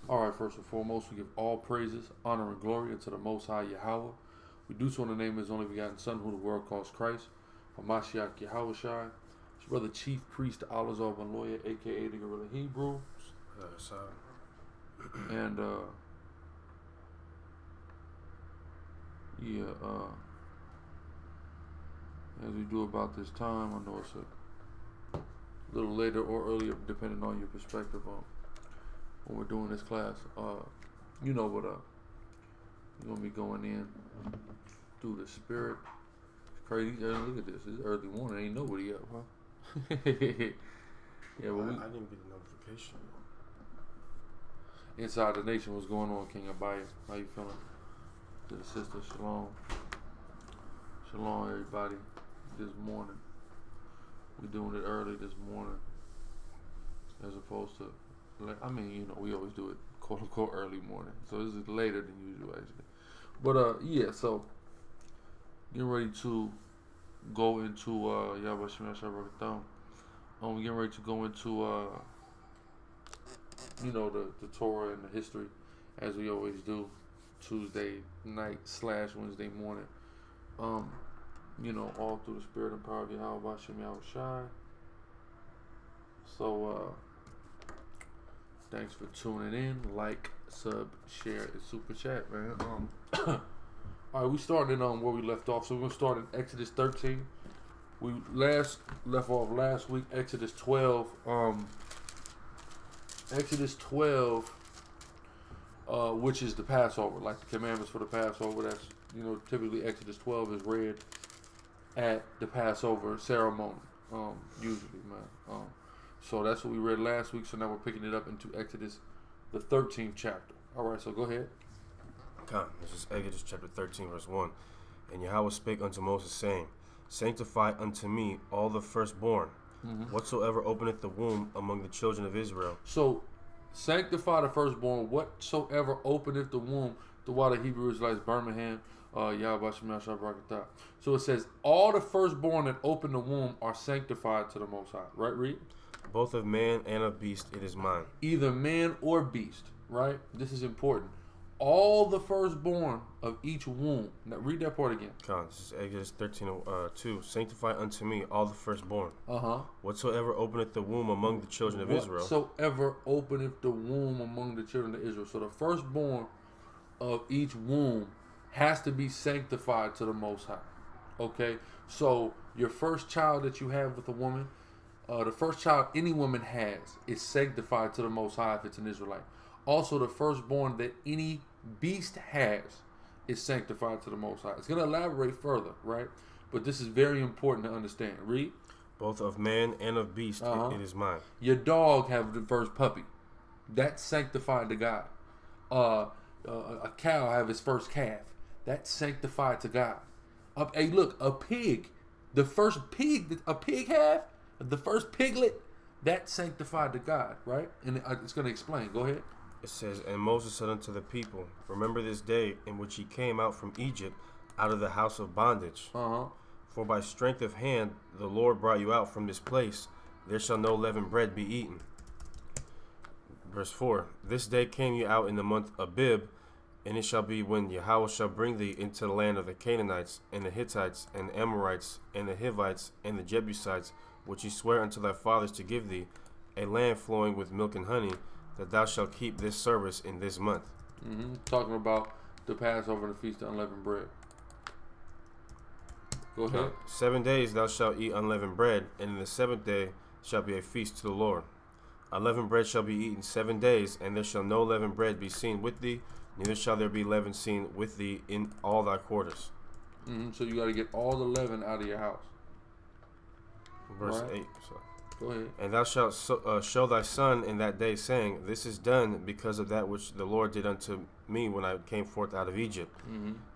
Alright, first and foremost, we give all praises, honor, and glory unto the Most High Yahweh. We do so in the name of His only begotten Son, who the world calls Christ, Hamashiach Yahushai. His brother Chief Priest Alazar Ben Lawyer, aka the Gorilla Hebrew. And as we do about this time, I know it's a little later or earlier, depending on your perspective on when we're doing this class. You know what? We're gonna be going in through the spirit. It's crazy. Look at this. It's early morning. Ain't nobody up, huh? Yeah, but I didn't get a notification. Inside the nation, what's going on, King Abaya? How you feeling? To the sister, shalom. Shalom, everybody. This morning, we're doing it early this morning, as opposed to, I mean, you know, we always do it quote unquote early morning, so this is later than usual actually. But yeah, so getting ready to go into YASHARAHLA. We're getting ready to go into you know, the Torah and the history, as we always do, Tuesday night / Wednesday morning. You know, all through the spirit and power of Yahweh Yahushai. So thanks for tuning in. Like, sub, share, and super chat, man. Alright, we started where we left off. So we're gonna start in Exodus 13. We left off last week, Exodus 12. Exodus 12, which is the Passover, like the commandments for the Passover. That's, you know, typically Exodus 12 is read at the Passover ceremony, usually, man. So that's what we read last week. So now we're picking it up into Exodus, the 13th chapter. All right, so go ahead. This is Exodus chapter 13, verse 1. And Yahweh spake unto Moses, saying, Sanctify unto me all the firstborn, whatsoever openeth the womb among the children of Israel. So, sanctify the firstborn, whatsoever openeth the womb. The water Hebrew Israelites, Birmingham, Yahweh Shemashah Barakatah. So it says, all the firstborn that open the womb are sanctified to the Most High. Right, read? Both of man and of beast it is mine. Either man or beast, right? This is important. All the firstborn of each womb. Now read that part again. This is Exodus 13:2. Sanctify unto me all the firstborn. Whatsoever openeth the womb among the children of Israel. Whatsoever openeth the womb among the children of Israel. So the firstborn of each womb has to be sanctified to the Most High. Okay? So your first child that you have with a woman, the first child any woman has is sanctified to the Most High if it's an Israelite. Also, the firstborn that any beast has is sanctified to the Most High. It's going to elaborate further, right? But this is very important to understand. Read. Both of man and of beast it is mine. Your dog have the first puppy. That's sanctified to God. A cow have his first calf. That's sanctified to God. Hey, look, a pig. The first pig that a pig have, the first piglet, that's sanctified to God, right? And it's going to explain. Go ahead. It says, And Moses said unto the people, Remember this day in which ye came out from Egypt, out of the house of bondage. For by strength of hand the Lord brought you out from this place. There shall no leavened bread be eaten. Verse 4. This day came you out in the month Abib, and it shall be when Yahweh shall bring thee into the land of the Canaanites, and the Hittites, and the Amorites, and the Hivites, and the Jebusites, which he sware unto thy fathers to give thee, a land flowing with milk and honey, that thou shalt keep this service in this month. Talking about the Passover and the Feast of Unleavened Bread. Go ahead. 7 days thou shalt eat unleavened bread, and in the 7th day shall be a feast to the Lord. Unleavened bread shall be eaten 7 days, and there shall no leavened bread be seen with thee, neither shall there be leaven seen with thee in all thy quarters. So you got to get all the leaven out of your house. Verse 8. So. Go ahead. And thou shalt show thy son in that day, saying, This is done because of that which the Lord did unto me when I came forth out of Egypt.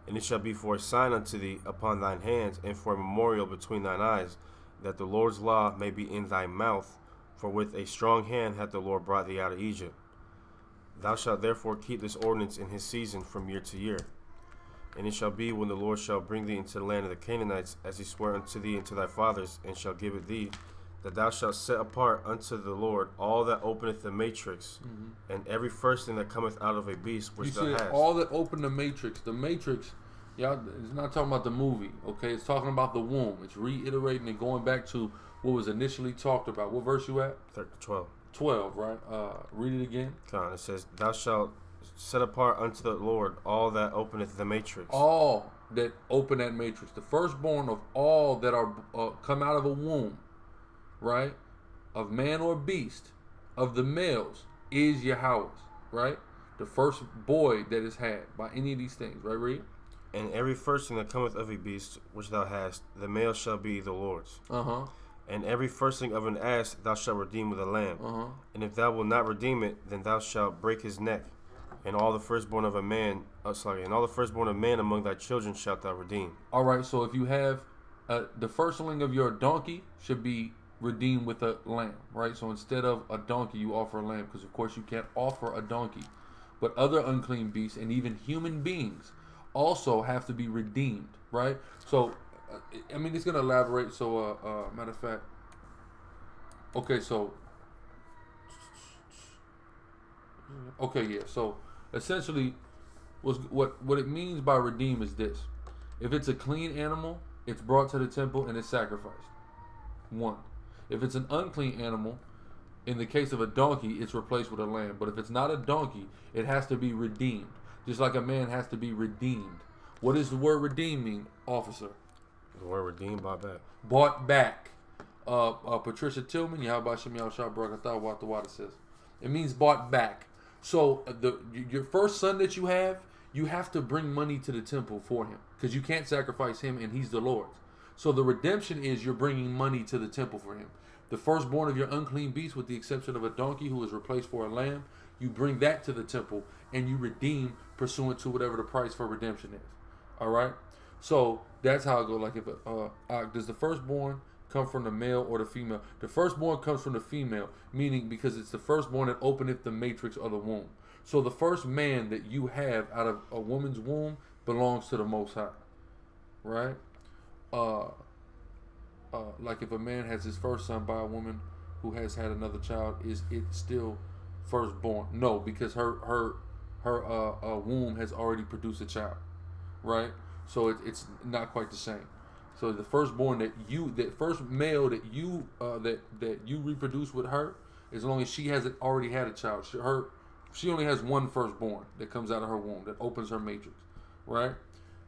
And it shall be for a sign unto thee upon thine hands, and for a memorial between thine eyes, that the Lord's law may be in thy mouth. For with a strong hand hath the Lord brought thee out of Egypt. Thou shalt therefore keep this ordinance in his season from year to year. And it shall be when the Lord shall bring thee into the land of the Canaanites, as he sware unto thee and to thy fathers, and shall give it thee, that thou shalt set apart unto the Lord all that openeth the matrix, and every first thing that cometh out of a beast which thou hast. All that open the matrix. The matrix, y'all, it's not talking about the movie, okay? It's talking about the womb. It's reiterating and going back to what was initially talked about. What verse you at? 12. 12, right? Read it again. Come on, it says, thou shalt set apart unto the Lord all that openeth the matrix. All that open that matrix. The firstborn of all that are come out of a womb, right? Of man or beast, of the males, is Yahweh's, right? The first boy that is had by any of these things, right? Read. And every first thing that cometh of a beast which thou hast, the male shall be the Lord's. And every first thing of an ass thou shalt redeem with a lamb. And if thou wilt not redeem it, then thou shalt break his neck. And all the firstborn of a man, and all the firstborn of man among thy children shalt thou redeem. All right. So if you have the firstling of your donkey should be redeemed with a lamb, right? So instead of a donkey, you offer a lamb, because of course you can't offer a donkey. But other unclean beasts and even human beings also have to be redeemed, right? So, I mean, it's gonna elaborate. So, matter of fact, okay. So, okay, yeah. So, essentially, what it means by redeem is this: if it's a clean animal, it's brought to the temple and it's sacrificed. One. If it's an unclean animal, in the case of a donkey, it's replaced with a lamb. But if it's not a donkey, it has to be redeemed. Just like a man has to be redeemed. What does the word redeem mean, officer? The word redeem, bought back. Bought back. Patricia Tillman, Yahweh Shem Yahushua Barakatah, what the water says. It means bought back. So your first son that you have to bring money to the temple for him, because you can't sacrifice him and he's the Lord's. So the redemption is you're bringing money to the temple for him. The firstborn of your unclean beast, with the exception of a donkey who is replaced for a lamb, you bring that to the temple and you redeem pursuant to whatever the price for redemption is. All right. So that's how it goes. Like, if does the firstborn come from the male or the female? The firstborn comes from the female, meaning because it's the firstborn that openeth the matrix of the womb. So the first man that you have out of a woman's womb belongs to the Most High, right? Like if a man has his first son by a woman who has had another child, is it still firstborn? No, because her womb has already produced a child, right? So it's not quite the same. So the firstborn that first male that you reproduce with her, as long as she hasn't already had a child, she only has one firstborn that comes out of her womb that opens her matrix, right?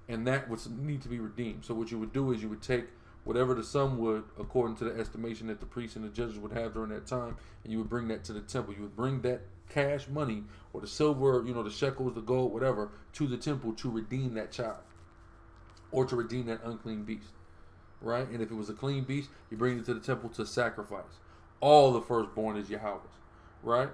And that would need to be redeemed. So what you would do is you would take whatever the sum would, according to the estimation that the priests and the judges would have during that time, and you would bring that to the temple. You would bring that cash money or the silver, the shekels, the gold, whatever, to the temple to redeem that child or to redeem that unclean beast, right? And if it was a clean beast, you bring it to the temple to sacrifice. All the firstborn is Yahweh's, right?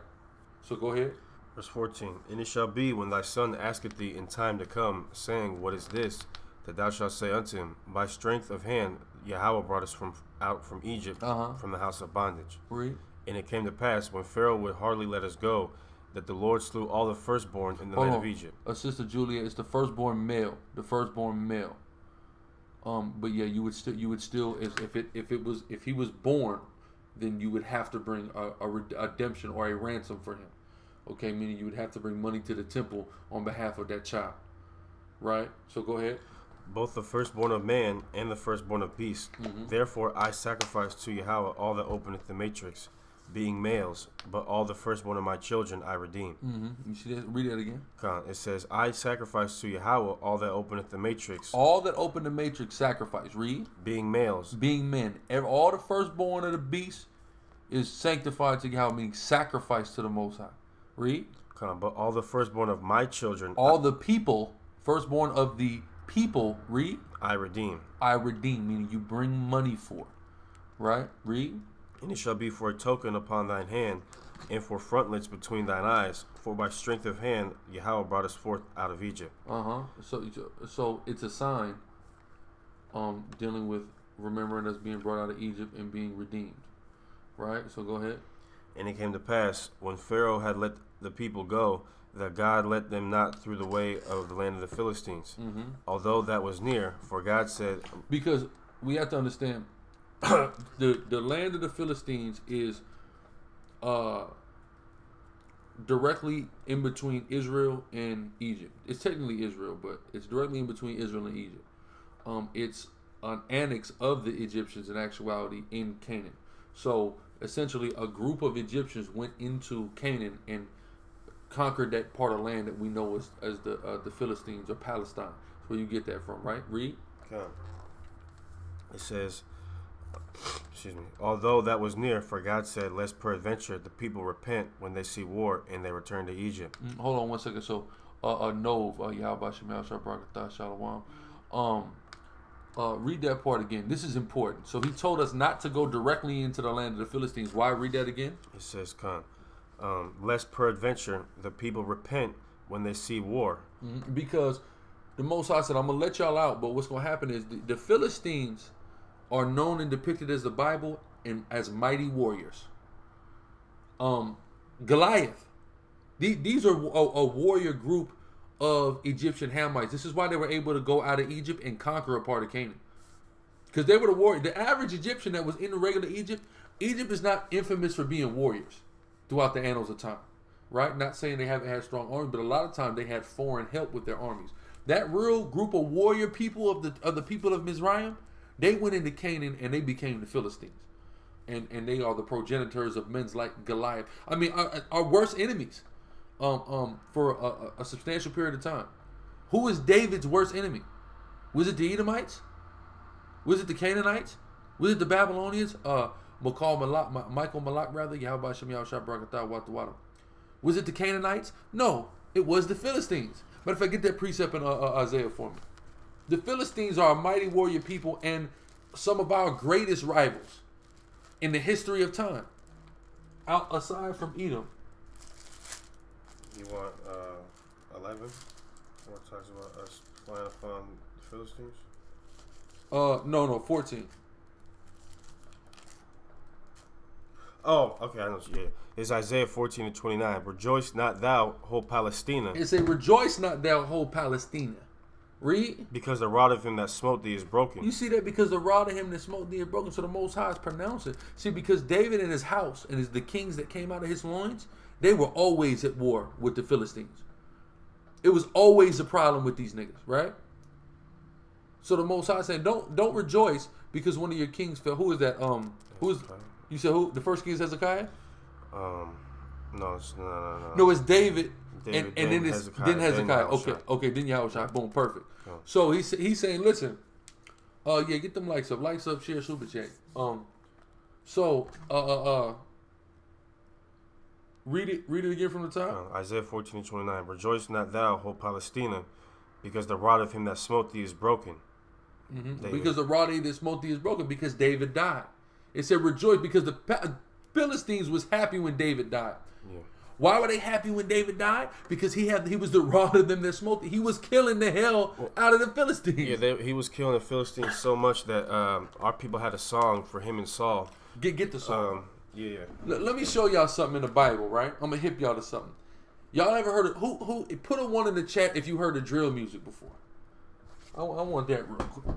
So go ahead. Verse 14, and it shall be when thy son asketh thee in time to come, saying, what is this? That thou shalt say unto him, by strength of hand Yahweh brought us out from Egypt, from the house of bondage. Read. And it came to pass, when Pharaoh would hardly let us go, that the Lord slew all the firstborn in the land of Egypt. Sister Julia, it's the firstborn male. The firstborn male. But yeah, you would still if he was born, then you would have to bring a redemption or a ransom for him. Okay, meaning you would have to bring money to the temple on behalf of that child. Right? So go ahead. Both the firstborn of man and the firstborn of beast. Therefore I sacrifice to Yahweh all that openeth the matrix, being males, but all the firstborn of my children I redeem. You see that? Read that again. It says, I sacrifice to Yahweh all that openeth the matrix. All that open the matrix sacrifice. Read. Being males. Being men. All the firstborn of the beast is sanctified to Yahweh, meaning sacrifice to the Most High. Read. But all the firstborn of my children. All the people, firstborn of the people, read. I redeem. I redeem, meaning you bring money for. Right? Read. And it shall be for a token upon thine hand, and for frontlets between thine eyes. For by strength of hand Yahweh brought us forth out of Egypt. So it's a sign dealing with remembering us being brought out of Egypt and being redeemed. Right? So go ahead. And it came to pass, when Pharaoh had let the people go, that God led them not through the way of the land of the Philistines, although that was near. For God said... Because we have to understand, the land of the Philistines is directly in between Israel and Egypt. It's technically Israel, but it's directly in between Israel and Egypt. It's an annex of the Egyptians in actuality in Canaan. So essentially, a group of Egyptians went into Canaan and conquered that part of land that we know as the Philistines or Palestine. That's where you get that from, right? Read. Okay. It says, excuse me, although that was near, for God said, lest peradventure the people repent when they see war and they return to Egypt. Hold on one second. So, Nov, Yahbashim Shalom. Read that part again. This is important. So he told us not to go directly into the land of the Philistines. Why? Read that again. It says, lest peradventure the people repent when they see war. Because the Most High said, I'm going to let y'all out, but what's going to happen is the Philistines are known and depicted as the Bible and as mighty warriors. Goliath. These are a warrior group of Egyptian Hamites. This is why they were able to go out of Egypt and conquer a part of Canaan. Because they were the warrior. The average Egyptian that was in the regular Egypt is not infamous for being warriors throughout the annals of time. Right? Not saying they haven't had strong armies, but a lot of times they had foreign help with their armies. That real group of warrior people of the people of Mizraim, they went into Canaan and they became the Philistines. And they are the progenitors of men like Goliath. I mean, our worst enemies for a substantial period of time. Who was David's worst enemy? Was it the Edomites? Was it the Canaanites? Was it the Babylonians? Michael Malak, rather. Was it the Canaanites? No, it was the Philistines. But if I get that precept in Isaiah for me. The Philistines are a mighty warrior people and some of our greatest rivals in the history of time. Aside from Edom. You want 11? Where it talks about us flying upon the Philistines? No, 14. Oh, okay, I know. Yeah, it's Isaiah 14:29. Rejoice not thou, whole Palestina. It say, rejoice not thou, whole Palestina. Read. Because the rod of him that smote thee is broken. You see that? Because the rod of him that smote thee is broken. So the Most High is pronouncing. See, because David and his house and the kings that came out of his loins, they were always at war with the Philistines. It was always a problem with these niggas, right? So the Most High saying, don't rejoice because one of your kings fell. Who is that? You said who? The first king is Hezekiah? No, it's no. No, it's David and then Hezekiah. Okay, then Yahushua. Boom, perfect. Oh. So he's saying, listen, get them likes up, share, super chat. Read it again from the top. Isaiah 14:29. Rejoice not thou, whole Palestina, because the rod of him that smote thee is broken. Because the rod of him that smote thee is broken, because David died. It said rejoice because the Philistines was happy when David died. Yeah. Why were they happy when David died? Because he was the rod of them that smote thee. He was killing the hell out of the Philistines. Yeah, he was killing the Philistines so much that our people had a song for him and Saul. Get the song. Yeah. Let me show y'all something in the Bible, right? I'm gonna hip y'all to something. Y'all ever heard of who? Put a 1 in the chat if you heard of drill music before. I want that real quick.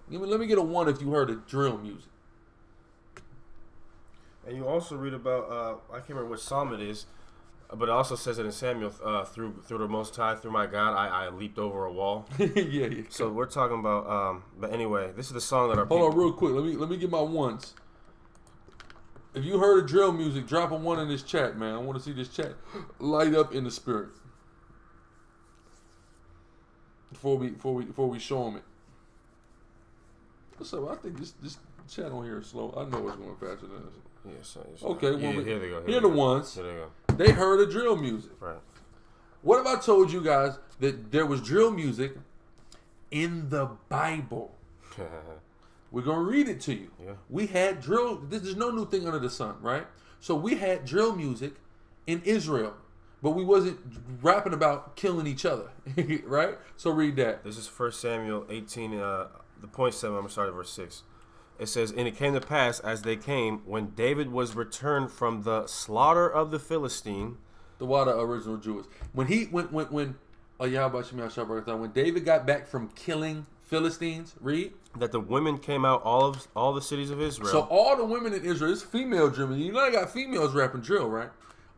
Let me get a 1 if you heard of drill music. And you also read about I can't remember which psalm it is, but it also says it in Samuel through the Most High, through my God, I leaped over a wall. yeah. So we're talking about. But anyway, this is the song that our hold on real quick. Let me get my 1s. If you heard of drill music, drop a 1 in this chat, man. I want to see this chat light up in the spirit. Before we show them it. What's up? I think this chat on here is slow. I know it's going faster than this. Yes. Okay. Well, here they go. Here the ones. Here they go. They heard of drill music. Right. What if I told you guys that there was drill music in the Bible? We're going to read it to you. Yeah. We had drill. There's no new thing under the sun, right? So we had drill music in Israel, but we wasn't rapping about killing each other, right? So read that. This is 1 Samuel 18, the point 7. I'm going to start at verse 6. It says, and it came to pass as they came, when David was returned from the slaughter of the Philistine. The water original Jewish. When David got back from killing Philistines. Read. That the women came out all the cities of Israel. So all the women in Israel, it's female drill. You know they got females rapping drill, right?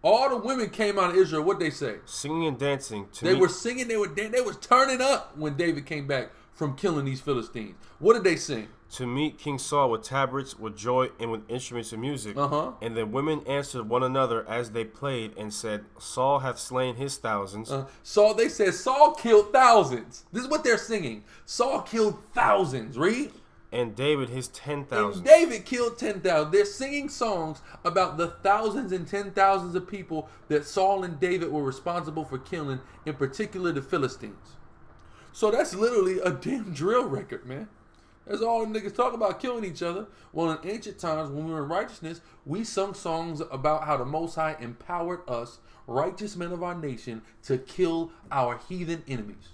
All the women came out of Israel. What they say? Singing and dancing. They were singing. They was turning up when David came back from killing these Philistines. What did they sing? To meet King Saul with tabrets, with joy, and with instruments of music. And the women answered one another as they played and said, Saul hath slain his thousands. They said Saul killed thousands. This is what they're singing. Saul killed thousands. Read. And David his 10,000. And David killed 10,000. They're singing songs about the thousands and 10,000s of people that Saul and David were responsible for killing, in particular the Philistines. So that's literally a damn drill record, man. That's all the niggas talk about, killing each other. Well, in ancient times, when we were in righteousness, we sung songs about how the Most High empowered us, righteous men of our nation, to kill our heathen enemies.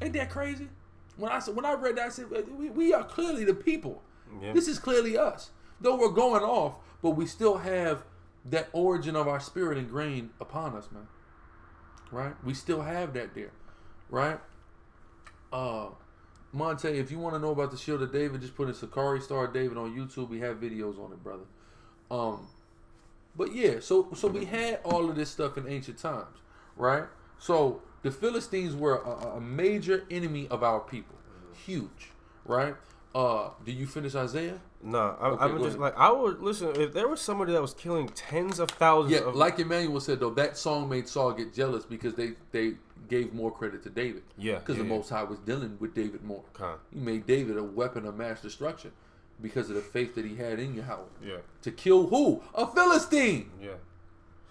Ain't that crazy? When I read that, I said, we are clearly the people. Yeah. This is clearly us. Though we're going off, but we still have that origin of our spirit ingrained upon us, man. Right? We still have that there. Right? Monte, if you want to know about the Shield of David, just put in Sicarii Star David on YouTube. We have videos on it, brother. But yeah, so we had all of this stuff in ancient times, right? So the Philistines were a major enemy of our people. Huge, right? Do you finish Isaiah? No, I'm just like, I would listen. If there was somebody that was killing tens of thousands, like Emmanuel said though, that song made Saul get jealous because they gave more credit to David. Yeah, because the Most High was dealing with David more. He made David a weapon of mass destruction because of the faith that he had in Yahweh. Yeah, to kill who? A Philistine. Yeah.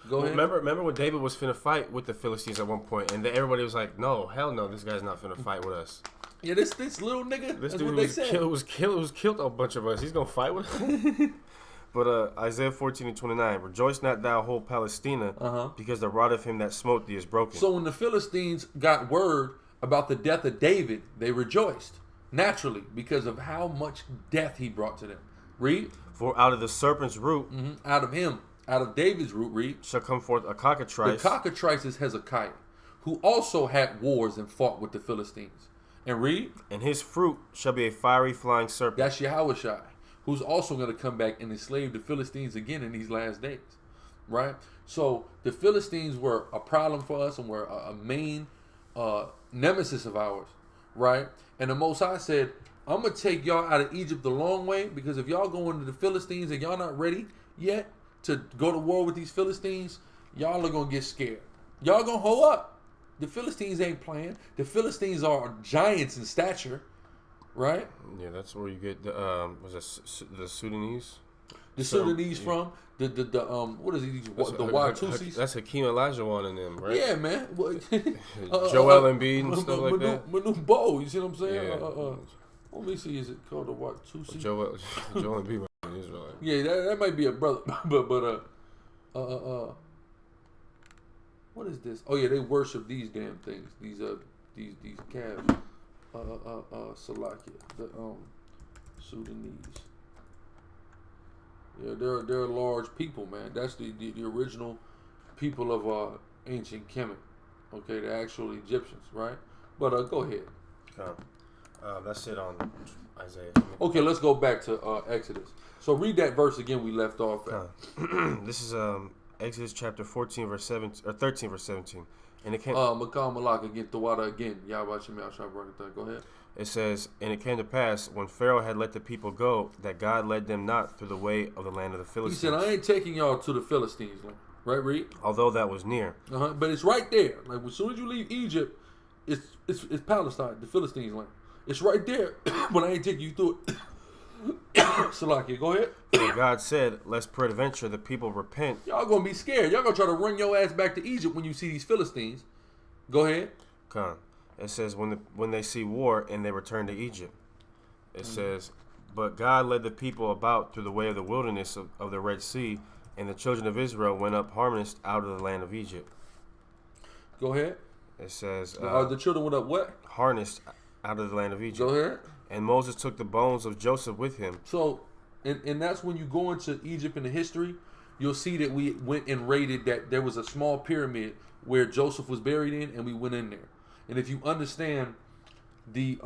Go ahead. Remember when David was finna fight with the Philistines at one point, and everybody was like, "No, hell no, this guy's not finna fight with us." Yeah, this little nigga. This dude was killed a bunch of us. He's gonna fight with us. But Isaiah 14:29, rejoice not thou whole Palestina, because the rod of him that smote thee is broken. So when the Philistines got word about the death of David, they rejoiced naturally because of how much death he brought to them. Read. For out of the serpent's root, out of David's root, read, shall come forth a cockatrice. The cockatrice is Hezekiah, who also had wars and fought with the Philistines. And read. And his fruit shall be a fiery flying serpent. That's Yahushua, who's also going to come back and enslave the Philistines again in these last days. Right? So the Philistines were a problem for us and were a main nemesis of ours. Right? And the Most High said, I'm going to take y'all out of Egypt the long way, because if y'all go into the Philistines and y'all not ready yet to go to war with these Philistines, y'all are going to get scared. Y'all going to hold up. The Philistines ain't playing. The Philistines are giants in stature, right? Yeah, that's where you get the the Sudanese. The Sudanese from the what is it? The Watusis. That's Hakeem Olajuwon in them, right? Yeah, man. Joel Embiid and stuff like that. Manu Bo, you see what I'm saying? Yeah. Let me see. Is it called the Watusi? Joel Embiid in Israel. Yeah, that might be a brother, but what is this? Oh yeah, they worship these damn things. These calves. Salakia. The Sudanese. Yeah, they're a large people, man. That's the original people of ancient Kemet. Okay, the actual Egyptians, right? But go ahead. That's it on Isaiah. Okay, let's go back to Exodus. So read that verse again we left off at. This is Exodus chapter 14 verse 17 or 13 verse 17. And it came Makam Malak again, Tawada again. Yahweh Shemel Shabbat. Go ahead. It says, and it came to pass when Pharaoh had let the people go, that God led them not through the way of the land of the Philistines. He said, I ain't taking y'all to the Philistines land. Right, read? Although that was near. But it's right there. Like as soon as you leave Egypt, it's Palestine, the Philistines land. It's right there. But I ain't taking you through it. Salakia, go ahead. For God said, lest peradventure the people repent. Y'all gonna be scared. Y'all gonna try to run your ass back to Egypt when you see these Philistines. Go ahead. Come. It says when they see war and they return to Egypt. It says, but God led the people about through the way of the wilderness of the Red Sea, and the children of Israel went up harnessed out of the land of Egypt. Go ahead. It says the children went up what? Harnessed out of the land of Egypt. Go ahead. And Moses took the bones of Joseph with him. So, and that's when you go into Egypt in the history, you'll see that we went and raided that there was a small pyramid where Joseph was buried in, and we went in there. And if you understand the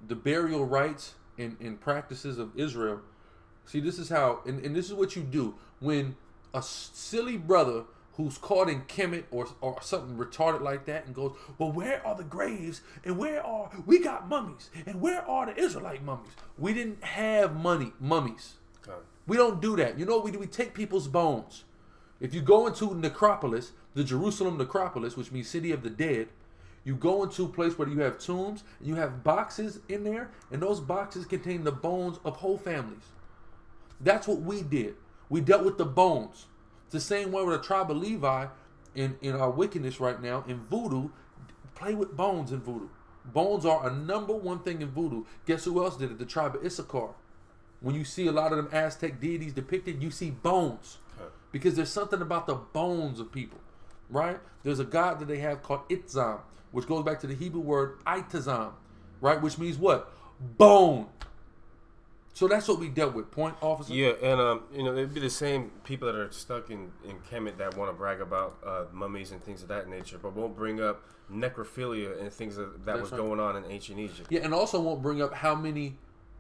burial rites and practices of Israel. See, this is how, and this is what you do when a silly brother who's caught in Kemet or something retarded like that and goes, well, where are the graves and we got mummies and where are the Israelite mummies? We didn't have mummies. Okay. We don't do that. You know what we do? We take people's bones. If you go into necropolis, the Jerusalem necropolis, which means city of the dead, you go into a place where you have tombs and you have boxes in there, and those boxes contain the bones of whole families. That's what we did. We dealt with the bones. It's the same way with the tribe of Levi in our wickedness right now. In voodoo, play with bones in voodoo. Bones are a number one thing in voodoo. Guess who else did it? The tribe of Issachar. When you see a lot of them Aztec deities depicted, you see bones. Because there's something about the bones of people, right? There's a god that they have called Itzam, which goes back to the Hebrew word Itazam, right? Which means what? Bone. So that's what we dealt with. Point, officer? Yeah, and it'd be the same people that are stuck in Kemet that want to brag about mummies and things of that nature, but won't bring up necrophilia and things that was going on in ancient Egypt. Yeah, and also won't bring up how many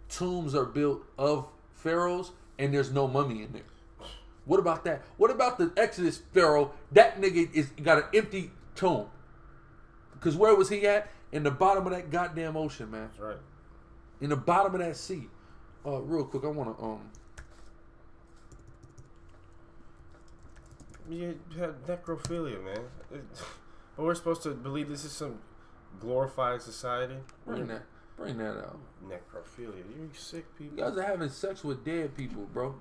tombs are built of pharaohs and there's no mummy in there. What about that? What about the Exodus pharaoh? That nigga got an empty tomb. Because where was he at? In the bottom of that goddamn ocean, man. That's right. In the bottom of that sea. Real quick, I want to You had necrophilia, man. But we're supposed to believe this is some glorified society. Bring that out. Necrophilia. You sick people. You guys are having sex with dead people, bro.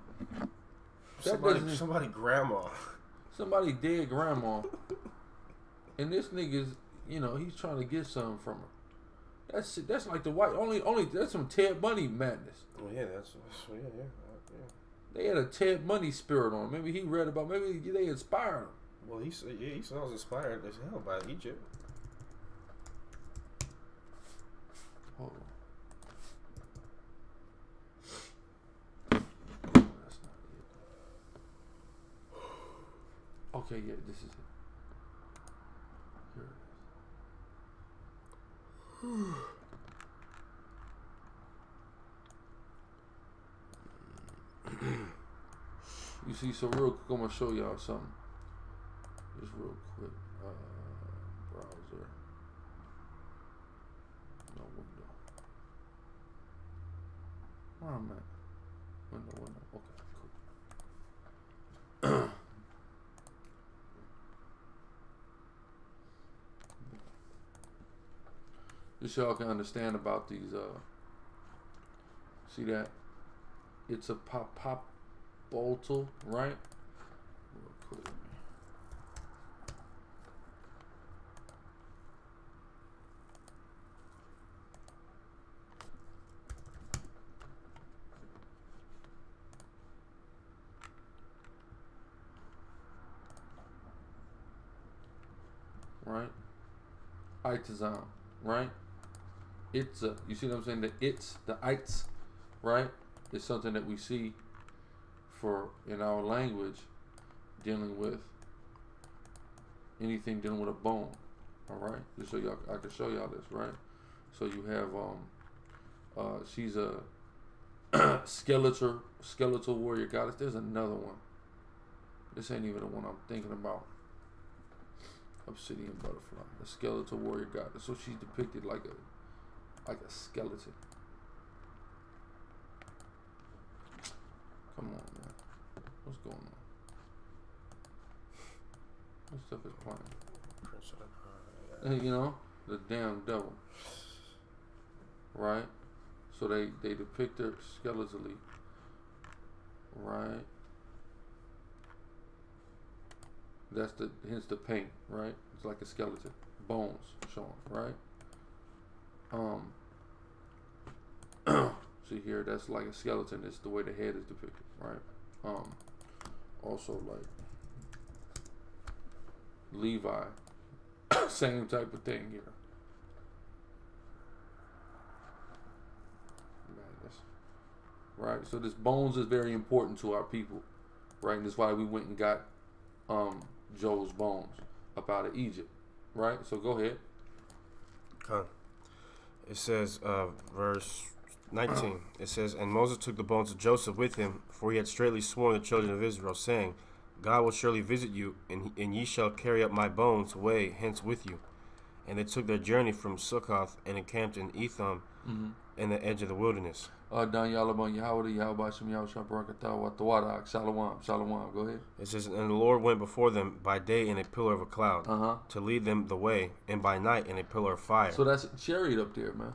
Somebody grandma. Somebody dead grandma. And this nigga's, he's trying to get something from her. That's like the white only that's some Ted Bundy madness. Oh yeah, that's yeah. They had a Ted Bundy spirit on him. Maybe he read about. Maybe they inspired him. Well, he sounds inspired as hell by Egypt. Hold on. That's not it. Okay, yeah, this is it. Here it is. You see, so real quick, I'm gonna show y'all something. Just real quick. Browser. No window. Where am I? Window. Okay, cool. Just so y'all can understand about these. See that? It's a pop boltal, right? Real quick. Right? Itazam, right? It's a, you see what I'm saying? The ites, right? It's something that we see in our language dealing with anything dealing with a bone. All right, just so y'all, I can show y'all this, right? So you have she's a skeletal warrior goddess. There's another one. This ain't even the one I'm thinking about. Obsidian butterfly, a skeletal warrior goddess. So she's depicted like a skeleton. Come on, man. What's going on? What stuff is playing? The damn devil. Right? So they depict her skeletally. Right? That's hence the paint, right? It's like a skeleton. Bones showing, right? See here, that's like a skeleton. It's the way the head is depicted, right? Also like Levi, same type of thing here. Right? So this bones is very important to our people, right? And that's why we went and got Joe's bones up out of Egypt, right? So go ahead. Okay. It says, verse 19, it says, and Moses took the bones of Joseph with him, for he had straitly sworn the children of Israel, saying, God will surely visit you, and ye shall carry up my bones away hence with you. And they took their journey from Sukkoth and encamped in Etham in the edge of the wilderness. Shalom. Go ahead. It says, and the Lord went before them by day in a pillar of a cloud to lead them the way, and by night in a pillar of fire. So that's a chariot up there, man.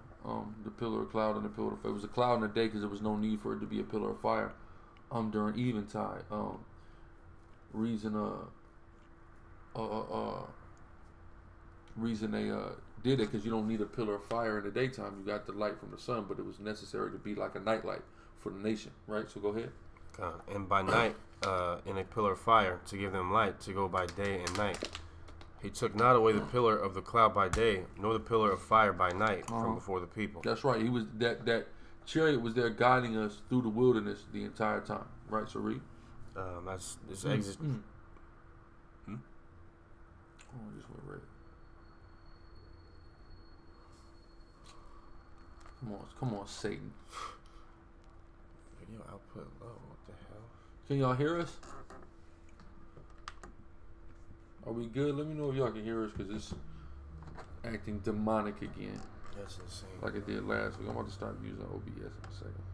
The pillar of cloud and the pillar of fire. It was a cloud in the day because there was no need for it to be a pillar of fire during eventide. Reason they did it because you don't need a pillar of fire in the daytime. You got the light from the sun, but it was necessary to be like a nightlight for the nation, right? So go ahead. And by night in a pillar of fire to give them light to go by day and night. He took not away the pillar of the cloud by day, nor the pillar of fire by night from before the people. That's right. He was that chariot was there guiding us through the wilderness the entire time, right? So read. That's this exit. Oh, I just went red. Come on, Satan. Video output low. What the hell? Can y'all hear us? Are we good? Let me know if y'all can hear us because it's acting demonic again. That's insane. Like it did last week. I'm about to start using OBS in a second.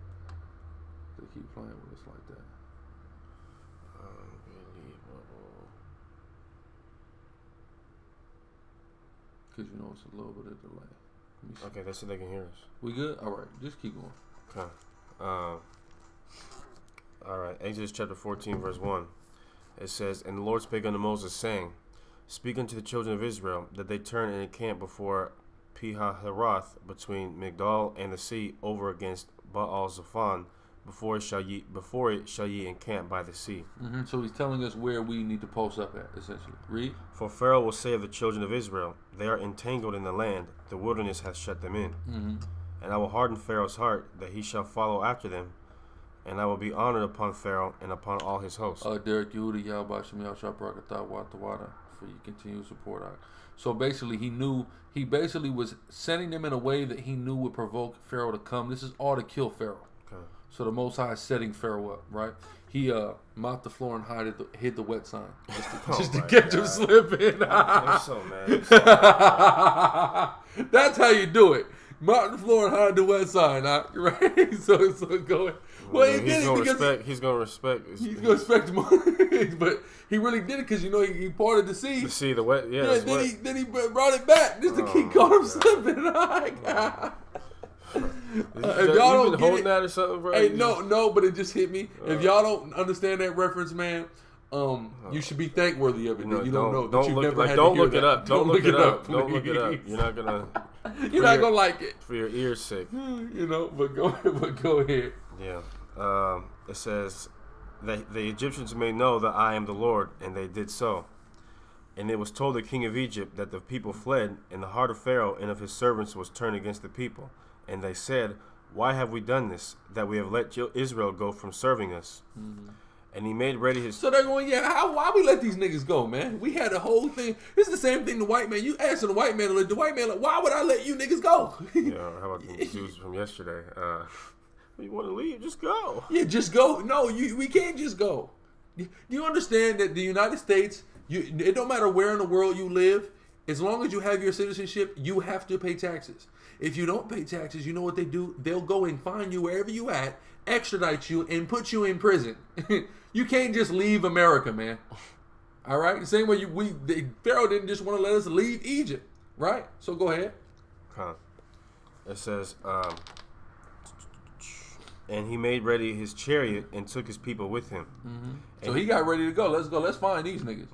They keep playing with us like that. Unbelievable. Because you know it's a little bit of delay. Okay, they said they can hear us. We good? All right, just keep going. Okay. All right, Exodus chapter 14, verse 1. It says, and the Lord spake unto Moses, saying, speak unto the children of Israel, that they turn and encamp before Pihahiroth, between Migdol and the sea, over against Baal-Zephon, before it shall ye encamp by the sea. So he's telling us where we need to post up at, essentially. Read. For Pharaoh will say of the children of Israel, they are entangled in the land, the wilderness hath shut them in. And I will harden Pharaoh's heart, that he shall follow after them, and I will be honored upon Pharaoh and upon all his hosts. Derek Yehuda, for your continued support. So basically, he basically was sending them in a way that he knew would provoke Pharaoh to come. This is all to kill Pharaoh. Okay. So the Most High is setting Pharaoh up, right? He mopped the floor and hid the wet sign just to catch him slipping. I'm so mad. That's how you do it. Mop the floor and hide the wet sign, right? So go ahead. Well, he did it because he's gonna respect. He's gonna respect the money, but he really did it because he parted the sea. The sea, the wet, yeah. Then he brought it back just to keep caught him slipping. If y'all don't holding that or something, bro. Hey, no, but it just hit me. If y'all don't understand that reference, man, you should be thankworthy of it. You don't know. Don't look it up. Don't look it up. Don't look it up. You're not gonna. You're not gonna like it for your ears' sake. But go ahead. Yeah. It says that the Egyptians may know that I am the Lord, and they did so. And it was told the king of Egypt that the people fled, and the heart of Pharaoh and of his servants was turned against the people. And they said, why have we done this, that we have let Israel go from serving us? And he made ready his... So they're going, why we let these niggas go, man? We had a whole thing. It's the same thing the white man. You asking the white man to let the white man, why would I let you niggas go? How about the dudes from yesterday? You want to leave? Just go. Yeah, just go. No, we can't just go. Do you understand that the United States, it don't matter where in the world you live, as long as you have your citizenship, you have to pay taxes. If you don't pay taxes, you know what they do? They'll go and find you wherever you at, extradite you, and put you in prison. You can't just leave America, man. All right? The same way Pharaoh didn't just want to let us leave Egypt, right? So go ahead. It says, and he made ready his chariot and took his people with him. So he got ready to go. Let's go. Let's find these niggas.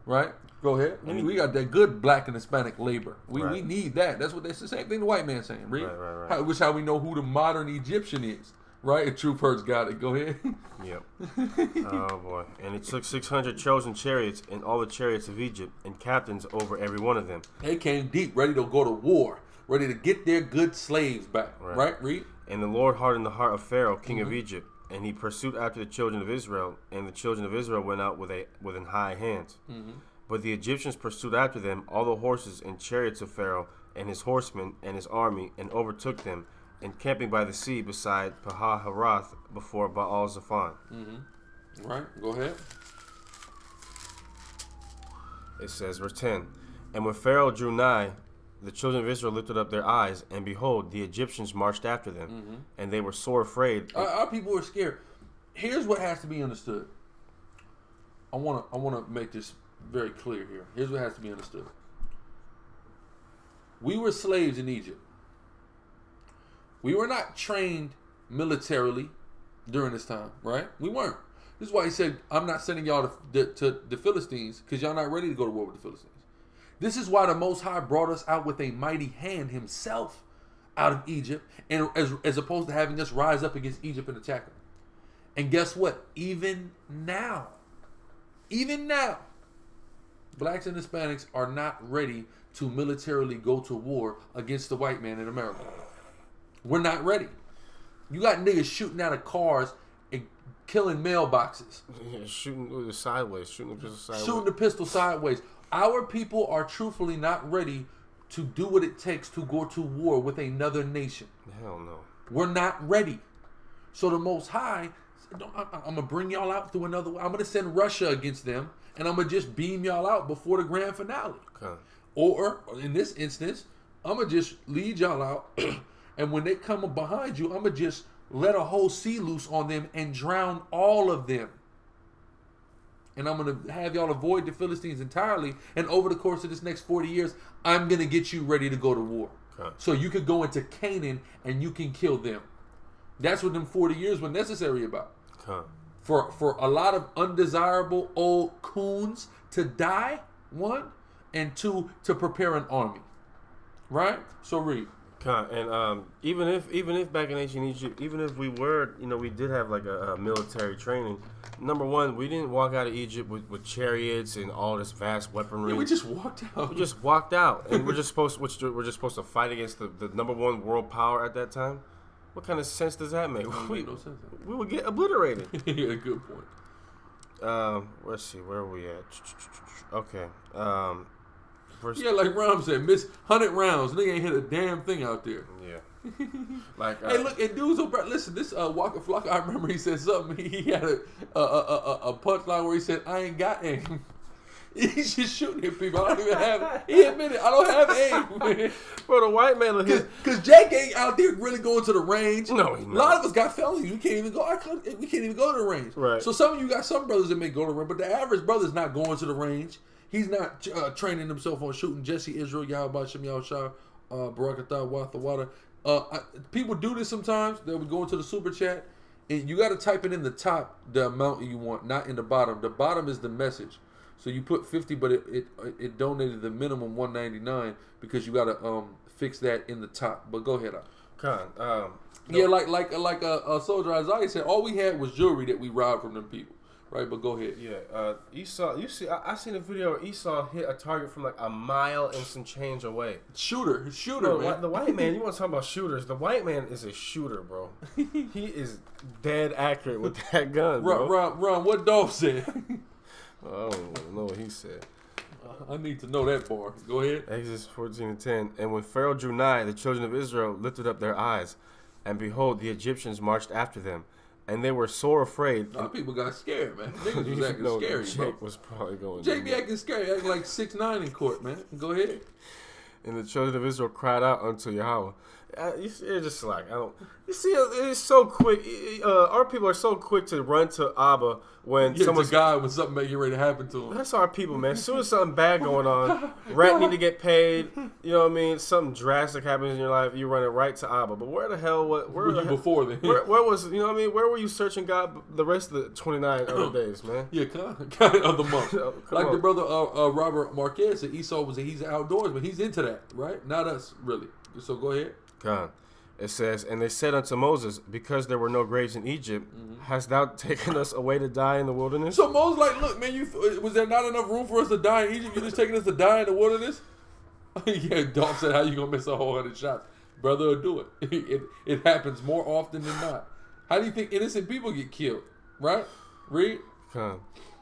Right. Go ahead. We got that good black and Hispanic labor. We need that. That's the same thing the white man saying. Read. Right. Which how we know who the modern Egyptian is. Right? Truth Hurts got it. Go ahead. Yep. Oh boy. And he took 600 chosen chariots and all the chariots of Egypt and captains over every one of them. They came deep, ready to go to war, ready to get their good slaves back. Right? Read. And the Lord hardened the heart of Pharaoh, king of Egypt, and he pursued after the children of Israel, and the children of Israel went out with an high hand. But the Egyptians pursued after them all the horses and chariots of Pharaoh, and his horsemen and his army, and overtook them, encamping by the sea beside Pahaharath before Baal-Zephon. Right, go ahead. It says, verse 10, and when Pharaoh drew nigh, the children of Israel lifted up their eyes, and behold, the Egyptians marched after them, and they were sore afraid. Our people were scared. Here's what has to be understood. I want to make this very clear here. Here's what has to be understood. We were slaves in Egypt. We were not trained militarily during this time, right? We weren't. This is why he said, I'm not sending y'all to the Philistines, because y'all not ready to go to war with the Philistines. This is why the Most High brought us out with a mighty hand himself out of Egypt, and as opposed to having us rise up against Egypt and attack them. And guess what? Even now, blacks and Hispanics are not ready to militarily go to war against the white man in America. We're not ready. You got niggas shooting out of cars and killing mailboxes. Yeah, shooting sideways, shooting the pistol sideways. Our people are truthfully not ready to do what it takes to go to war with another nation. Hell no. We're not ready. So the Most High, I'm going to bring y'all out through another way. I'm going to send Russia against them, and I'm going to just beam y'all out before the grand finale. Okay. Or, in this instance, I'm going to just lead y'all out, and when they come behind you, I'm going to just let a whole sea loose on them and drown all of them. And I'm going to have y'all avoid the Philistines entirely. And over the course of this next 40 years, I'm going to get you ready to go to war. Okay. So you could go into Canaan and you can kill them. That's what them 40 years were necessary about. Okay. For a lot of undesirable old coons to die, one, and two, to prepare an army. Right? So read. And even if back in ancient Egypt, even if we were, we did have like a military training. Number one, we didn't walk out of Egypt with chariots and all this vast weaponry. Yeah, we just walked out. We just walked out, and we're just supposed to fight against the number one world power at that time. What kind of sense does that make? No sense. We would get obliterated. Yeah, good point. Let's see, where are we at? Okay. Yeah, like Rom said, miss 100 rounds. Nigga ain't hit a damn thing out there. Yeah. Like, hey, look, and dudes, listen, this Waka Flocka, I remember he said something. He had a punchline where he said, I ain't got aim. He's just shooting at people. I don't even have, he admitted, I don't have aim. Bro, the white man, because Jake ain't out there really going to the range. No, he's not. A lot of us got felonies. We can't even go. We can't even go to the range. Right. So some of you got some brothers that may go to the range, but the average brother's not going to the range. He's not training himself on shooting Jesse Israel, Yahweh Shem Yahushua, Barakatah, Watha Wada. People do this sometimes. They'll be going to the super chat, and you got to type it in the top, the amount you want, not in the bottom. The bottom is the message. So you put 50, but it donated the minimum 199 because you got to fix that in the top. But go ahead, yeah, like a soldier Isaiah said, all we had was jewelry that we robbed from them people. Right, but go ahead. Yeah, Esau. You see, I seen a video where Esau hit a target from like a mile and some change away. Shooter, bro, man. The white man. You want to talk about shooters? The white man is a shooter, bro. He is dead accurate with that gun, bro. Ron, what Dolph said? I don't know what he said. I need to know that bar. Go ahead. Exodus 14:10. And when Pharaoh drew nigh, the children of Israel lifted up their eyes, and behold, the Egyptians marched after them. And they were sore afraid. A lot of people got scared, man. Niggas was acting scary, Jake bro. was probably going. Jake be acting scary, acting like 6'9" in court, man. Go ahead. And the children of Israel cried out unto Yahweh. It's just like, I don't. You see, it's so quick. Our people are so quick to run to Abba when someone's guy when something may get ready to happen to him. That's our people, man. As soon as something bad going on, rent need to get paid. You know what I mean? Something drastic happens in your life, you run it right to Abba. But where the hell? Where were you before then? Where was, you know what I mean? Where were you searching God the rest of the 29 other days, man? Yeah, kind of the month. Like the brother Robert Marquez said, Esau he's outdoors, but he's into that, right? Not us, really. So go ahead. God. It says, and they said unto Moses, because there were no graves in Egypt, hast thou taken us away to die in the wilderness? So Moses like, look, man, was there not enough room for us to die in Egypt? You're just taking us to die in the wilderness? Yeah, Dolph said, how you going to miss a whole 100 shots? Brother will do it. It happens more often than not. How do you think innocent people get killed? Right? Read.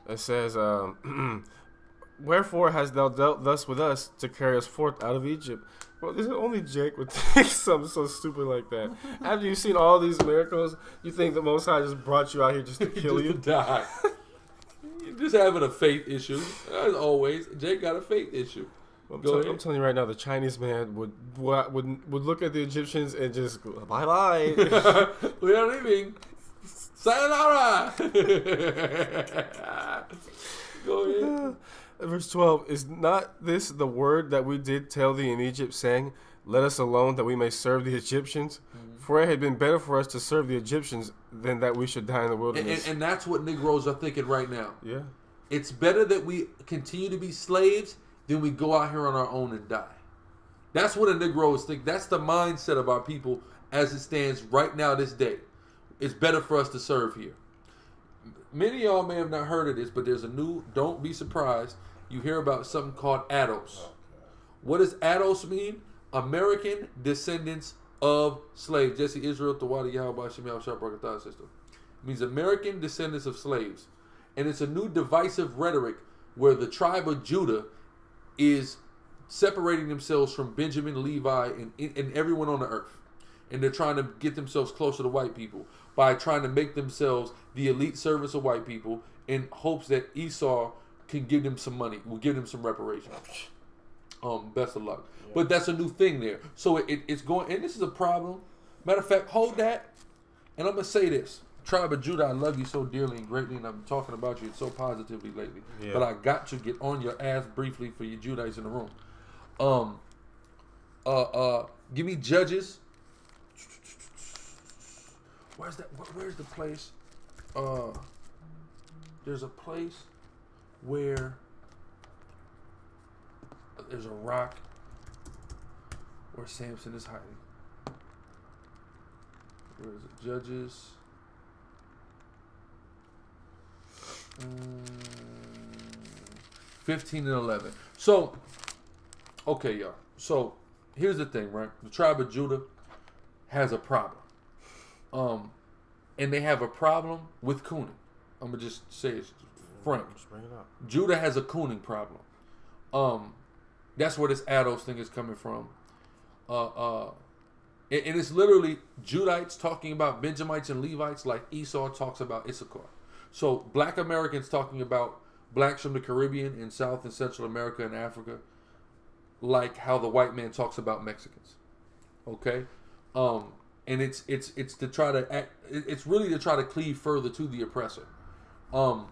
It says, Wherefore hast thou dealt thus with us to carry us forth out of Egypt? Well, this is only Jake would think something so stupid like that. After you've seen all these miracles, you think the Most High just brought you out here just to kill just you? To die. You're just having a faith issue. As always, Jake got a faith issue. I'm telling you right now, the Chinese man would look at the Egyptians and just go, bye-bye. We are leaving. Sayonara. Go ahead. Verse 12, is not this the word that we did tell thee in Egypt, saying, let us alone that we may serve the Egyptians? Mm-hmm. For it had been better for us to serve the Egyptians than that we should die in the wilderness. And that's what Negroes are thinking right now. Yeah. It's better that we continue to be slaves than we go out here on our own and die. That's what a Negro is thinking. That's the mindset of our people as it stands right now this day. It's better for us to serve here. Many of y'all may have not heard of this, but there's a new, don't be surprised, you hear about something called ADOS. What does ADOS mean? American Descendants of Slaves. Jesse Israel, Tawadi Yahweh, Shem Yahweh, Barakatah system. It means American Descendants of Slaves. And it's a new divisive rhetoric where the tribe of Judah is separating themselves from Benjamin, Levi, and everyone on the earth. And they're trying to get themselves closer to white people by trying to make themselves the elite service of white people in hopes that Esau can give them some money, will give them some reparations. Best of luck. Yeah. But that's a new thing there. So it's going, and this is a problem. Matter of fact, hold that. And I'm going to say this. Tribe of Judah, I love you so dearly and greatly, and I'm talking about you so positively lately. Yeah. But I got to get on your ass briefly for you Judites in the room. Give me Judges. Where's that? Where's the place? There's a place where there's a rock where Samson is hiding. Where is it? Judges. 15 and 11. So, okay, y'all. So, here's the thing, right? The tribe of Judah has a problem. And they have a problem with cooning. I'm going to just say it frank. Just bring it up. Judah has a cooning problem. That's where this ADOS thing is coming from. And it's literally Judites talking about Benjamites and Levites like Esau talks about Issachar. So black Americans talking about blacks from the Caribbean and South and Central America and Africa like how the white man talks about Mexicans. Okay? And it's to try to act, it's really to try to cleave further to the oppressor. So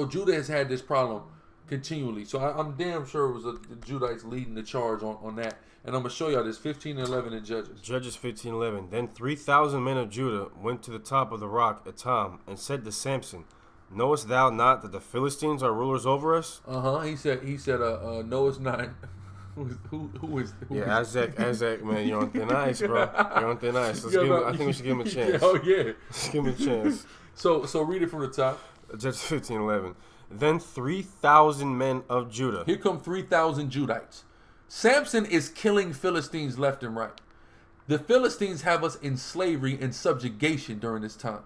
Judah has had this problem continually. So I'm damn sure it was the Judites leading the charge on that. And I'm going to show y'all this 15 and 11 in Judges. Judges 15:11. Then 3,000 men of Judah went to the top of the rock Etam and said to Samson, knowest thou not that the Philistines are rulers over us? He said, knowest not. Who is? Isaac, man, you're on thin ice, bro. You're on thin ice. I think we should give him a chance. Oh yeah, let's give him a chance. So read it from the top. Judges 15:11. Then 3,000 men of Judah. Here come 3,000 Judites. Samson is killing Philistines left and right. The Philistines have us in slavery and subjugation during this time,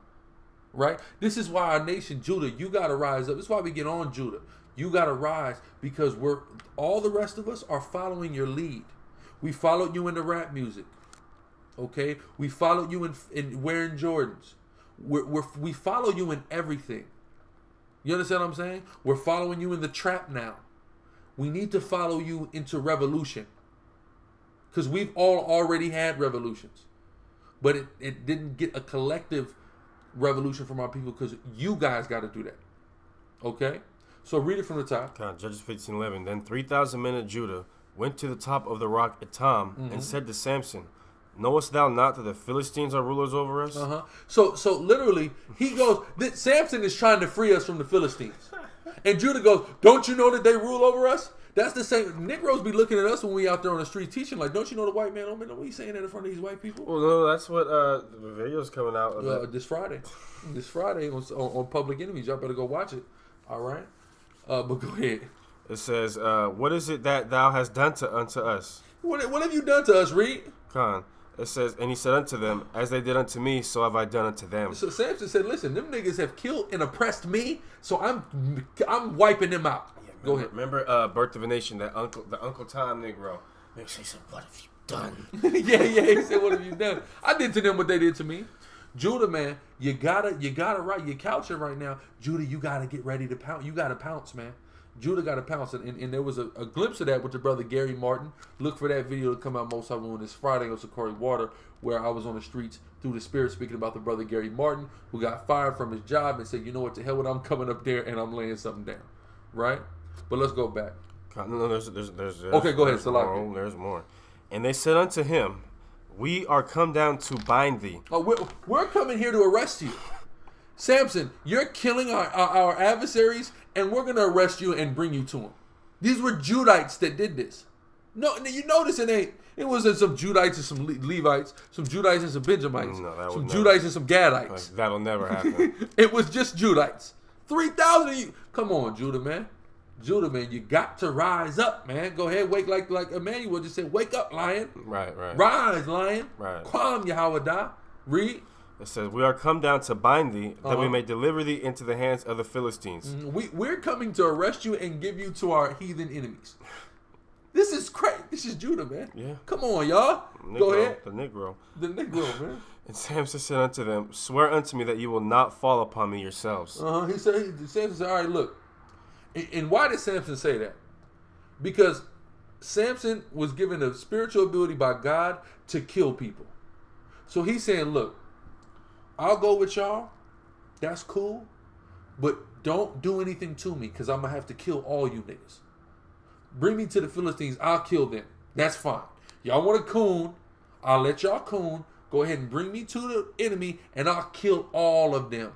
right? This is why our nation, Judah, you got to rise up. This is why we get on Judah. You got to rise because all the rest of us are following your lead. We followed you in the rap music, okay? We followed you in wearing Jordans. We follow you in everything. You understand what I'm saying? We're following you in the trap now. We need to follow you into revolution. Because we've all already had revolutions. But it didn't get a collective revolution from our people because you guys got to do that. Okay? So read it from the top. Judges 15:11. Then 3,000 men of Judah went to the top of the rock Etam and said to Samson, knowest thou not that the Philistines are rulers over us? So literally, he goes, Samson is trying to free us from the Philistines. And Judah goes, don't you know that they rule over us? That's the same. Negroes be looking at us when we out there on the street teaching, like, don't you know the white man? What are you saying that in front of these white people? Well, no, that's what the video's coming out. This Friday. This Friday on Public Enemies. Y'all better go watch it. All right? But go ahead. It says, what is it that thou hast done unto us? What have you done to us, Reed? It says, and he said unto them, as they did unto me, so have I done unto them. So Samson said, listen, them niggas have killed and oppressed me, so I'm wiping them out. Yeah, Go ahead. Remember Birth of a Nation, the Uncle Tom Negro. He said, what have you done? yeah, he said, what have you done? I did to them what they did to me. Judah, man, you gotta right. You're couching right now. Judah, you gotta get ready to pounce. You gotta pounce, man. Judah got to pounce, and there was a glimpse of that with the brother Gary Martin. Look for that video to come out most of on this Friday on Sicarii Water, where I was on the streets through the Spirit speaking about the brother Gary Martin, who got fired from his job and said, you know what, the hell with, I'm coming up there and I'm laying something down, right? But let's go back. No, there's okay, go ahead, Salaki. There's more. And they said unto him, we are come down to bind thee. Oh, we're coming here to arrest you. Samson, you're killing our adversaries, and we're going to arrest you and bring you to them. These were Judites that did this. No, you notice it wasn't some Judites and some Levites, some Judites and some Benjamites, some Judites and some Gadites. That'll never happen. It was just Judites. 3,000 of you. Come on, Judah, man. Judah, man, you got to rise up, man. Go ahead, wake like Emmanuel just said, wake up, lion. Right. Rise, lion. Right. Quam, Yahweh. Read. It says, we are come down to bind thee, that we may deliver thee into the hands of the Philistines. We're coming to arrest you and give you to our heathen enemies. This is crazy. This is Judah, man. Yeah. Come on, y'all. Go ahead. The Negro, man. And Samson said unto them, swear unto me that you will not fall upon me yourselves. Samson said, all right, look. And why did Samson say that? Because Samson was given a spiritual ability by God to kill people. So he's saying, look, I'll go with y'all. That's cool. But don't do anything to me, because I'm going to have to kill all you niggas. Bring me to the Philistines. I'll kill them. That's fine. Y'all want to coon. I'll let y'all coon. Go ahead and bring me to the enemy, and I'll kill all of them.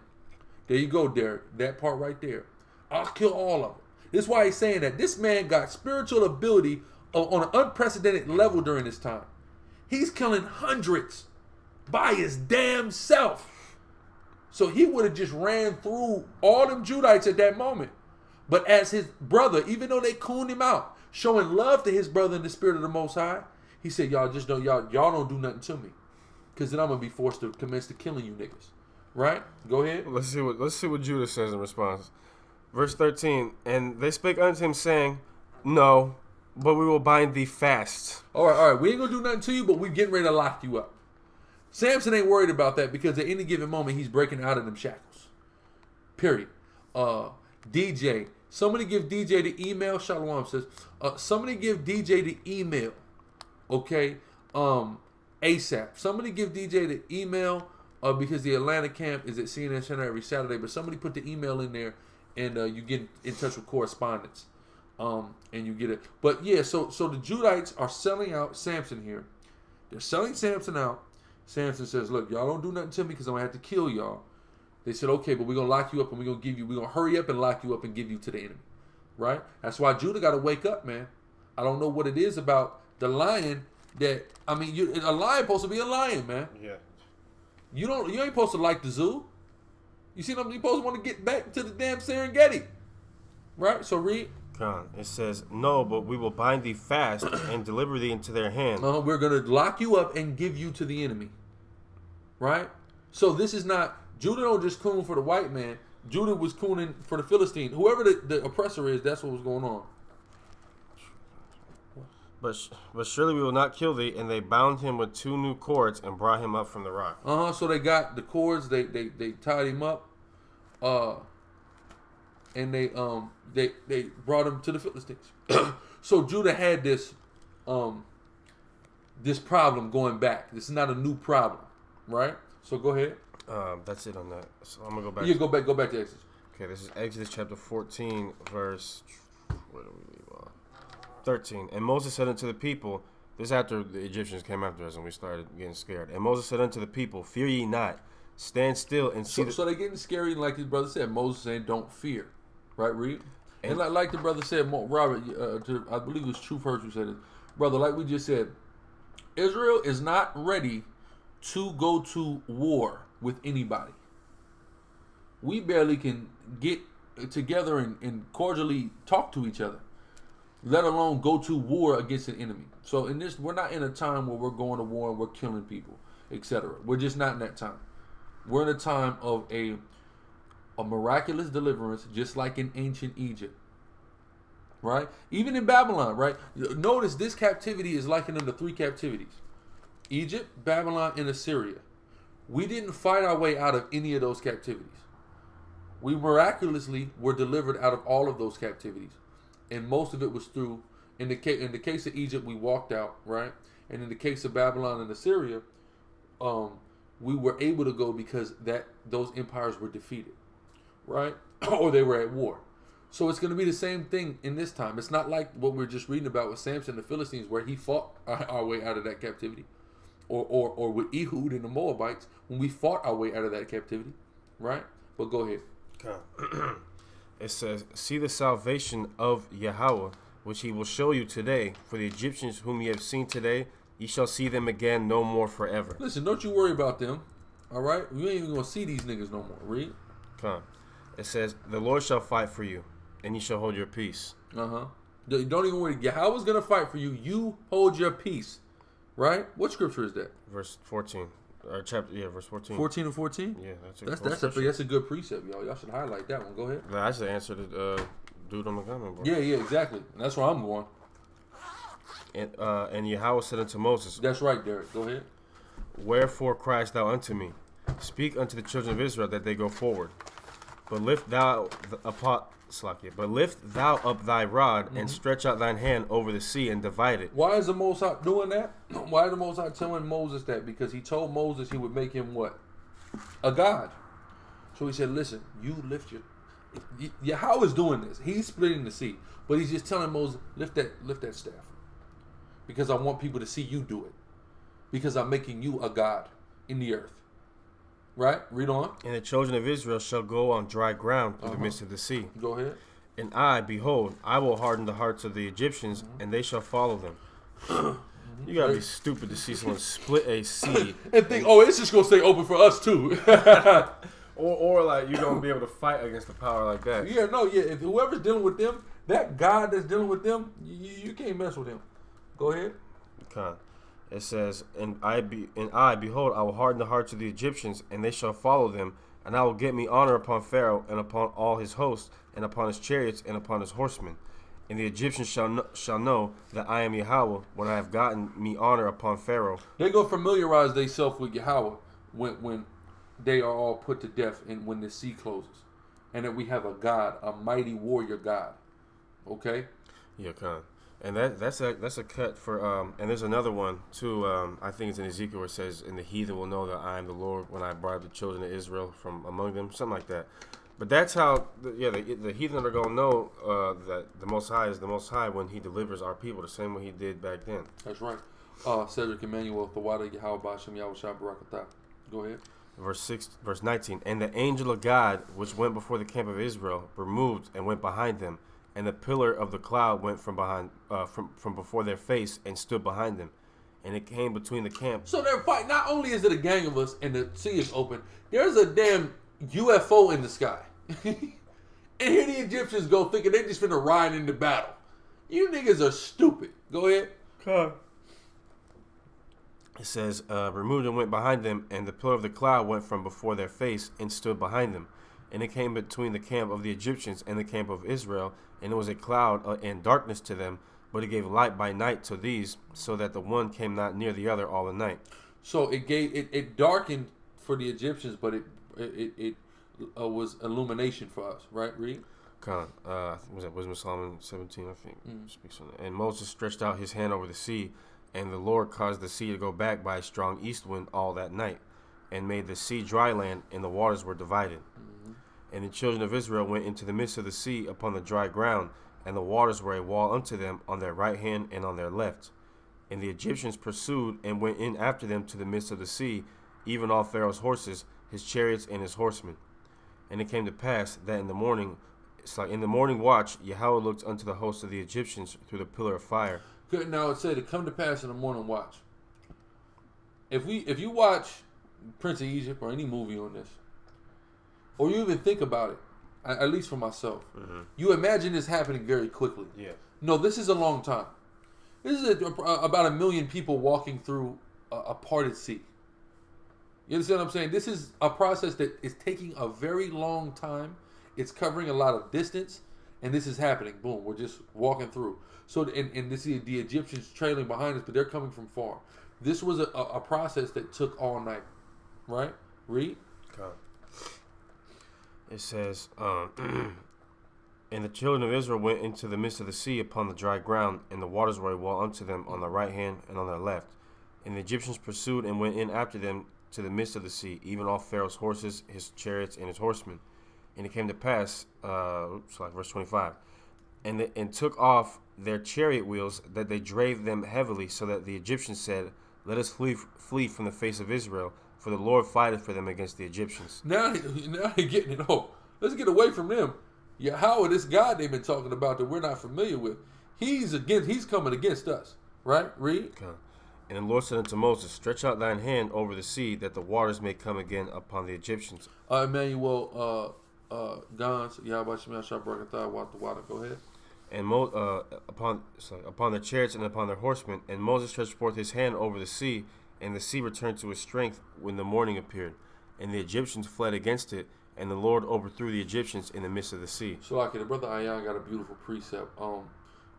There you go, Derek. That part right there. I'll kill all of them. This is why he's saying that this man got spiritual ability on an unprecedented level during this time. He's killing hundreds by his damn self. So he would have just ran through all them Judites at that moment. But as his brother, even though they cooned him out, showing love to his brother in the spirit of the Most High, he said, y'all just don't, y'all don't do nothing to me, because then I'm gonna be forced to commence to killing you niggas. Right? Go ahead. Let's see what Judah says in response. Verse 13, and they spake unto him, saying, no, but we will bind thee fast. All right. We ain't gonna do nothing to you, but we getting ready to lock you up. Samson ain't worried about that, because at any given moment he's breaking out of them shackles. Period. DJ, somebody give DJ the email. Shalom says, somebody give DJ the email. Okay. ASAP. Somebody give DJ the email, because the Atlanta camp is at CNN Center every Saturday. But somebody put the email in there, and you get in touch with correspondence, and you get it. But yeah, so the Judites are selling out Samson here. They're selling Samson out. Samson says, look, y'all don't do nothing to me, because I'm going to have to kill y'all. They said, okay, but we're going to lock you up, and we're going to hurry up and lock you up and give you to the enemy. Right? That's why Judah got to wake up, man. I don't know what it is about the lion that, I mean, a lion supposed to be a lion, man. Yeah. You ain't supposed to like the zoo. You see what I'm, you supposed to want to get back to the damn Serengeti. Right? So read. It says, no, but we will bind thee fast and deliver thee into their hand. We're going to lock you up and give you to the enemy. Right? So this is not, Judah don't just coon for the white man. Judah was cooning for the Philistine. Whoever the oppressor is, that's what was going on. But surely we will not kill thee. And they bound him with 2 new cords and brought him up from the rock. So they got the cords. They tied him up. And they brought him to the Philistines. So Judah had this problem going back. This is not a new problem, right? So go ahead. That's it on that. So I'm gonna go back. Yeah, go back to Exodus. Okay, this is Exodus chapter 14, verse. Where do we leave off? 13. And Moses said unto the people. This is after the Egyptians came after us and we started getting scared. And Moses said unto the people, fear ye not, stand still and see. So they're getting scary, and like his brother said, Moses saying, don't fear. Right, Reed? And like the brother said, Robert, I believe it was Truth Hurts who said it. Brother, like we just said, Israel is not ready to go to war with anybody. We barely can get together and cordially talk to each other. let alone go to war against an enemy. So in this, we're not in a time where we're going to war and we're killing people, etc. We're just not in that time. We're in a time of a miraculous deliverance, just like in ancient Egypt. Right? Even in Babylon, right? Notice this captivity is likened to 3 captivities. Egypt, Babylon, and Assyria. We didn't fight our way out of any of those captivities. We miraculously were delivered out of all of those captivities. And most of it was through, in the case of Egypt, we walked out, right? And in the case of Babylon and Assyria, we were able to go because those empires were defeated, right? Or they were at war. So it's going to be the same thing in this time. It's not like what we're just reading about with Samson and the Philistines, where he fought our way out of that captivity. Or with Ehud and the Moabites, when we fought our way out of that captivity, right? But go ahead. Okay. It says, see the salvation of Yahweh, which he will show you today. For the Egyptians whom ye have seen today, ye shall see them again no more forever. Listen, don't you worry about them. All right? You ain't even going to see these niggas no more. Read. Okay. It says, the Lord shall fight for you, and ye shall hold your peace. Uh-huh. Don't even worry. Yahweh's going to fight for you. You hold your peace. Right? What scripture is that? Verse 14. Or chapter, yeah, verse 14. 14 and 14? Yeah, that's a good precept, y'all. Y'all should highlight that one. Go ahead. I should answer the dude on the comment board. Yeah, exactly. And that's where I'm going. And Yahweh said unto Moses. That's right, Derek. Go ahead. Wherefore criest thou unto me? Speak unto the children of Israel that they go forward. But lift thou up thy rod and stretch out thine hand over the sea and divide it. Why is the Most High doing that? Why is the Most High telling Moses that? Because he told Moses he would make him what? A god. So he said, listen, you lift your... Yahweh is doing this. He's splitting the sea. But he's just telling Moses, lift that staff. Because I want people to see you do it. Because I'm making you a god in the earth. Right? Read on. And the children of Israel shall go on dry ground through the midst of the sea. Go ahead. And I, behold, I will harden the hearts of the Egyptians, and they shall follow them. You gotta be stupid to see someone split a sea and think, oh, it's just gonna stay open for us too. or like you're gonna be able to fight against the power like that. Yeah, no, yeah. If whoever's dealing with them, that God that's dealing with them, you can't mess with him. Go ahead. Okay. It says, and I, behold, I will harden the hearts of the Egyptians, and they shall follow them, and I will get me honor upon Pharaoh, and upon all his hosts, and upon his chariots, and upon his horsemen. And the Egyptians shall know that I am Yahweh, when I have gotten me honor upon Pharaoh. They go familiarize themselves with Yahweh when they are all put to death, and when the sea closes, and that we have a God, a mighty warrior God. Okay. Yeah, kind. And that's a cut for and there's another one too. I think it's in Ezekiel where it says, "And the heathen will know that I am the Lord when I brought the children of Israel from among them," something like that. But that's how the heathen are gonna know that the Most High is the Most High when He delivers our people the same way He did back then. That's right. Cedric Emmanuel, the Wada Yahweh Bashem Yahweh Shah Barakatah. Go ahead. Verse 19. And the angel of God which went before the camp of Israel removed and went behind them. And the pillar of the cloud went from behind, from before their face, and stood behind them, and it came between the camp. So they're fighting. Not only is it a gang of us, and the sea is open, there's a damn UFO in the sky, and here the Egyptians go thinking they just finna ride into battle. You niggas are stupid. Go ahead. Okay. It says, removed and went behind them, and the pillar of the cloud went from before their face, and stood behind them. And it came between the camp of the Egyptians and the camp of Israel, and it was a cloud and darkness to them, but it gave light by night to these, so that the one came not near the other all the night. So it darkened for the Egyptians, but it was illumination for us, right? Read. Was that Wisdom of Solomon 17? I think speaks on that. And Moses stretched out his hand over the sea, and the Lord caused the sea to go back by a strong east wind all that night, and made the sea dry land, and the waters were divided. And the children of Israel went into the midst of the sea upon the dry ground, and the waters were a wall unto them on their right hand and on their left. And the Egyptians pursued and went in after them to the midst of the sea, even all Pharaoh's horses, his chariots, and his horsemen. And it came to pass that in the morning watch, Yahweh looked unto the host of the Egyptians through the pillar of fire. Good. Now it said to come to pass in the morning watch. If you watch Prince of Egypt or any movie on this, or you even think about it, At least for myself. You imagine this happening very quickly. Yeah. No, this is a long time. This is about 1 million people walking through a parted sea. You understand what I'm saying? This is a process that is taking a very long time. It's covering a lot of distance, and this is happening. Boom, we're just walking through. So, and this is the Egyptians trailing behind us, but they're coming from far. This was a process that took all night, right? Read. Okay. It says, and the children of Israel went into the midst of the sea upon the dry ground, and the waters were a wall unto them on their right hand and on their left. And the Egyptians pursued and went in after them to the midst of the sea, even all Pharaoh's horses, his chariots, and his horsemen. And it came to pass, verse 25, and took off their chariot wheels, that they drave them heavily, so that the Egyptians said, let us flee from the face of Israel, for the Lord fighteth for them against the Egyptians. Now they're getting it. Oh, let's get away from them. Yahweh, this God they've been talking about that we're not familiar with, he's coming against us. Right? Read. Okay. And the Lord said unto Moses, stretch out thine hand over the sea, that the waters may come again upon the Egyptians. Emmanuel, Gans, Yahweh Shemel Shabrakatah, Water. Go ahead. And upon their chariots and upon their horsemen, and Moses stretched forth his hand over the sea, and the sea returned to its strength when the morning appeared. And the Egyptians fled against it, and the Lord overthrew the Egyptians in the midst of the sea. So, like, the brother Ayan got a beautiful precept.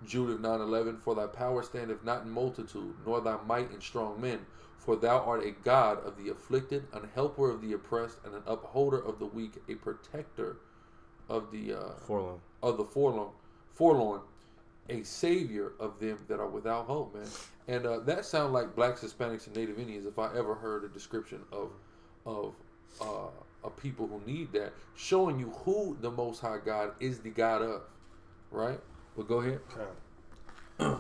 Judah 9:11, for thy power standeth not in multitude, nor thy might in strong men, for thou art a God of the afflicted, an helper of the oppressed, and an upholder of the weak, a protector of the forlorn, a savior of them that are without hope, man. And that sounds like blacks, Hispanics, and Native Indians, if I ever heard a description of people who need that, showing you who the Most High God is the God of, right? Well, go ahead. Okay.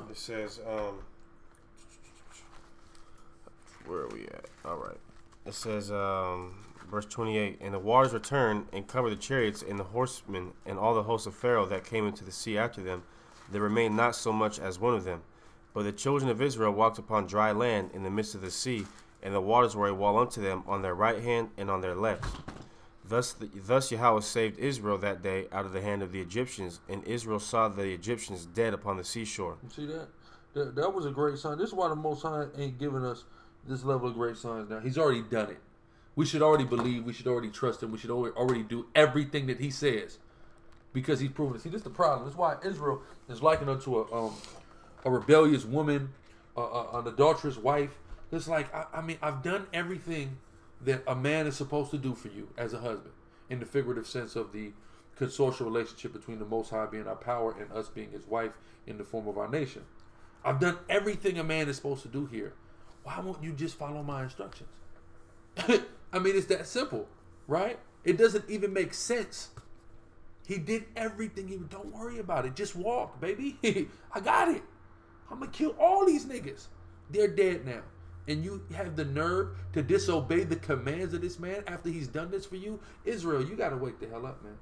It says, where are we at? All right. It says, verse 28, and the waters returned and covered the chariots and the horsemen and all the hosts of Pharaoh that came into the sea after them. There remained not so much as one of them. But the children of Israel walked upon dry land in the midst of the sea, and the waters were a wall unto them on their right hand and on their left. Thus Yahweh saved Israel that day out of the hand of the Egyptians, and Israel saw the Egyptians dead upon the seashore. You see that? That was a great sign. This is why the Most High ain't giving us this level of great signs now. He's already done it. We should already believe. We should already trust him. We should already do everything that he says, because he's proven it. See, this is the problem. That's why Israel is likened unto a rebellious woman, an adulterous wife. It's like, I mean, I've done everything that a man is supposed to do for you as a husband, in the figurative sense of the consortial relationship between the Most High being our power and us being his wife in the form of our nation. I've done everything a man is supposed to do here. Why won't you just follow my instructions? I mean, it's that simple, right? It doesn't even make sense. He did everything. Don't worry about it. Just walk, baby. I got it. I'm going to kill all these niggas. They're dead now. And you have the nerve to disobey the commands of this man after he's done this for you? Israel, you got to wake the hell up, man.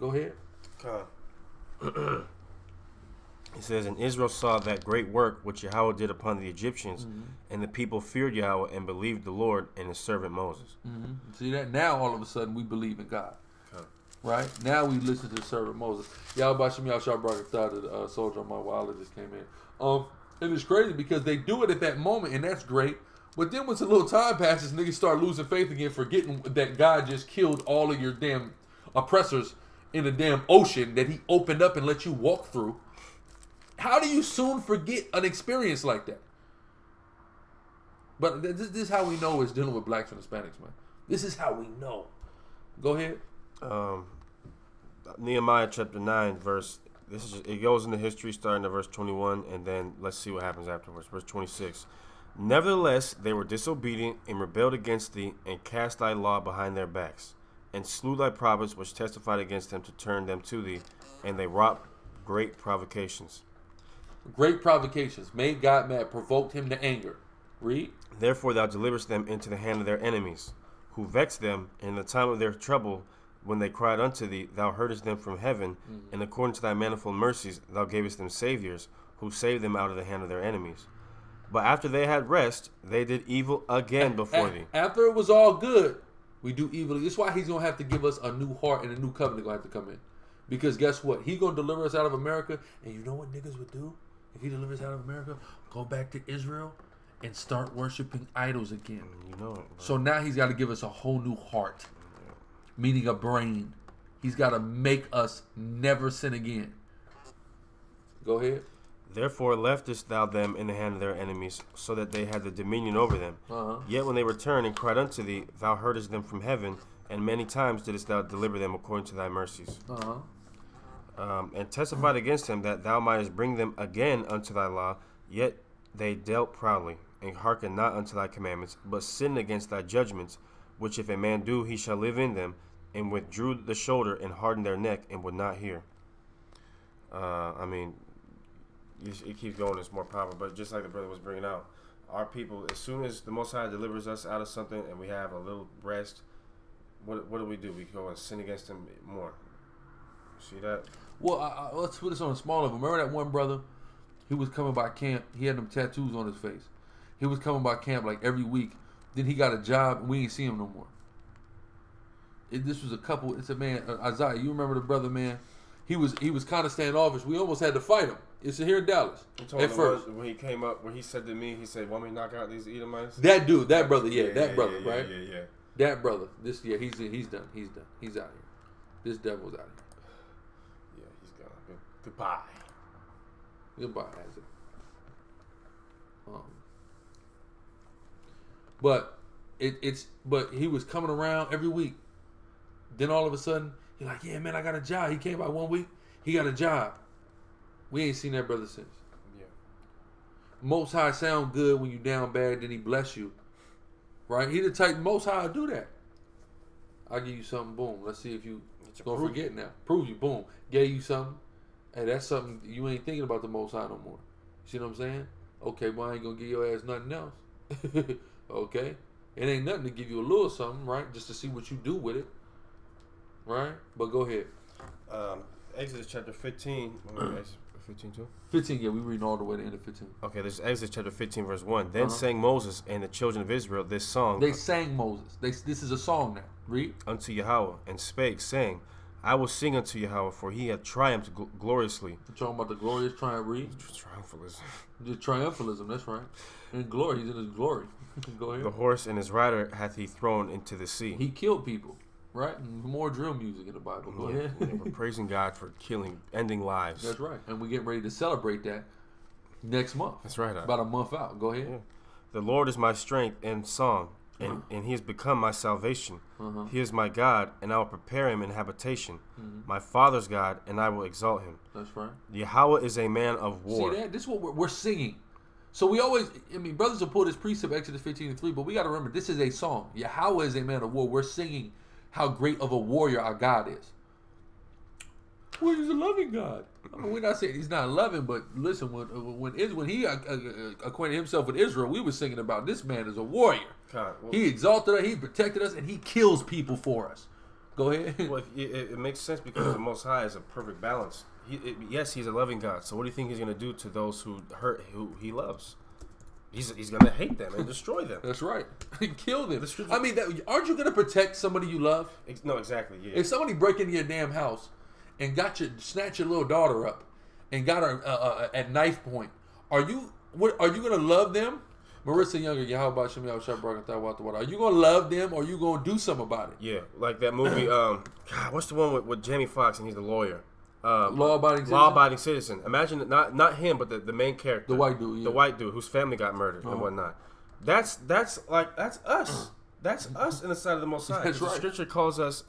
Go ahead. Okay. It says, and Israel saw that great work which Yahweh did upon the Egyptians, and the people feared Yahweh and believed the Lord and his servant Moses. See that? Now all of a sudden we believe in God. Okay. Right? Now we listen to the servant Moses. Yahweh Shem Yahshua Barakatah, the soldier on my wallet just came in. And it's crazy because they do it at that moment, and that's great. But then once a little time passes, niggas start losing faith again, forgetting that God just killed all of your damn oppressors in the damn ocean that he opened up and let you walk through. How do you soon forget an experience like that? But this is how we know it's dealing with blacks and Hispanics, man. This is how we know. Go ahead. Nehemiah chapter 9, verse... it goes into history starting at verse 21, and then let's see what happens afterwards. Verse 26. Nevertheless, they were disobedient and rebelled against thee, and cast thy law behind their backs, and slew thy prophets which testified against them to turn them to thee, and they wrought great provocations. Great provocations. Made God mad, provoked him to anger. Read. Therefore thou deliverest them into the hand of their enemies, who vexed them in the time of their trouble. When they cried unto thee, thou heardest them from heaven, and according to thy manifold mercies, thou gavest them saviors, who saved them out of the hand of their enemies. But after they had rest, they did evil again before thee. After it was all good, We do evil. This is why he's going to have to give us a new heart and a new covenant going to have to come in. Because guess what? He's going to deliver us out of America. And you know what niggas would do? If he delivers us out of America, go back to Israel and start worshiping idols again. You know it. So now he's got to give us a whole new heart. Meaning a brain. He's got to make us never sin again. Go ahead. Therefore leftest thou them in the hand of their enemies, so that they had the dominion over them. Yet when they returned and cried unto thee, thou heardest them from heaven, and many times didst thou deliver them according to thy mercies. And testified against them that thou mightest bring them again unto thy law. Yet they dealt proudly, and hearkened not unto thy commandments, but sinned against thy judgments, which if a man do, he shall live in them, and withdrew the shoulder and hardened their neck, and would not hear. I mean, it keeps going, it's more powerful, but just like the brother was bringing out, our people, as soon as the Most High delivers us out of something and we have a little rest, what do? We go and sin against him more. See that? Well, let's put this on a small level. Remember that one brother? He was coming by camp. He had them tattoos on his face. He was coming by camp like every week. Then he got a job, and we ain't see him no more. This was a couple. It's a man, Isaiah. You remember the brother, man? He was kind of standoffish. We almost had to fight him. It's here in Dallas. At first, when he came up, when he said to me, he said, "Want me to knock out these Edomites?" That dude, that brother, that brother, right? Yeah. That brother. He's done. He's out here. This devil's out here. Yeah, he's gone. Goodbye. Goodbye, Isaac. But he was coming around every week. Then all of a sudden, he's like, "Yeah, man, I got a job." He came by 1 week. He got a job. We ain't seen that brother since. Yeah. Most High sound good when you down bad, then he bless you. Right? He the type Most High will do that. I'll give you something, boom. Let's see if you gonna forget now. Prove you, boom. Gave you something. Hey, that's something you ain't thinking about the Most High no more. You see what I'm saying? Okay, well, I ain't gonna give your ass nothing else. Okay? It ain't nothing to give you a little something, right? Just to see what you do with it. Right? But go ahead. Exodus chapter 15. 15 too? 15, yeah, we reading all the way to the end of 15. Okay, this is Exodus chapter 15, verse 1. Then sang Moses and the children of Israel this song. They sang Moses. This is a song now. Read. Unto Yahweh, and spake, saying, I will sing unto Yahweh, for he hath triumphed gloriously. You're talking about the glorious triumph, read? Triumphalism. The triumphalism, that's right. In glory, he's in his glory. Go ahead. The horse and his rider hath he thrown into the sea. He killed people, right? More drill music in the Bible. Go ahead. Yeah, we're praising God for ending lives. That's right. And we're getting ready to celebrate that next month. That's right. About a month out. Go ahead. Yeah. The Lord is my strength and song, and he has become my salvation. He is my God, and I will prepare him an habitation. My father's God, and I will exalt him. That's right. Yahweh is a man of war. See that? This is what we're singing. So we always, brothers will pull this precept, Exodus 15:3, but we got to remember, this is a song. Yahweh is a man of war. We're singing how great of a warrior our God is. Well, he's a loving God. I mean, we're not saying he's not loving, but listen, when he acquainted himself with Israel, we were singing about this man is a warrior. God, well, he exalted us, he protected us, and he kills people for us. Go ahead. Well, it makes sense because the Most High is a perfect balance. Yes, he's a loving God. So what do you think he's going to do to those who hurt, who he loves? He's going to hate them and destroy them. That's right. Kill them. I mean, aren't you going to protect somebody you love? No, exactly. Yeah. If somebody break into your damn house and snatch your little daughter up and got her at knife point, are you going to love them? Marissa Younger, Yahweh Shem Yahweh Shabbat Water. Are you going to love them or are you going to do something about it? Yeah, like that movie. God, what's the one with Jamie Foxx and he's the lawyer? Law-abiding citizen. Imagine not him, but the main character, the white dude, the white dude whose family got murdered and whatnot. That's us. That's us in the sight of the Most High. That's right. The Scripture calls us,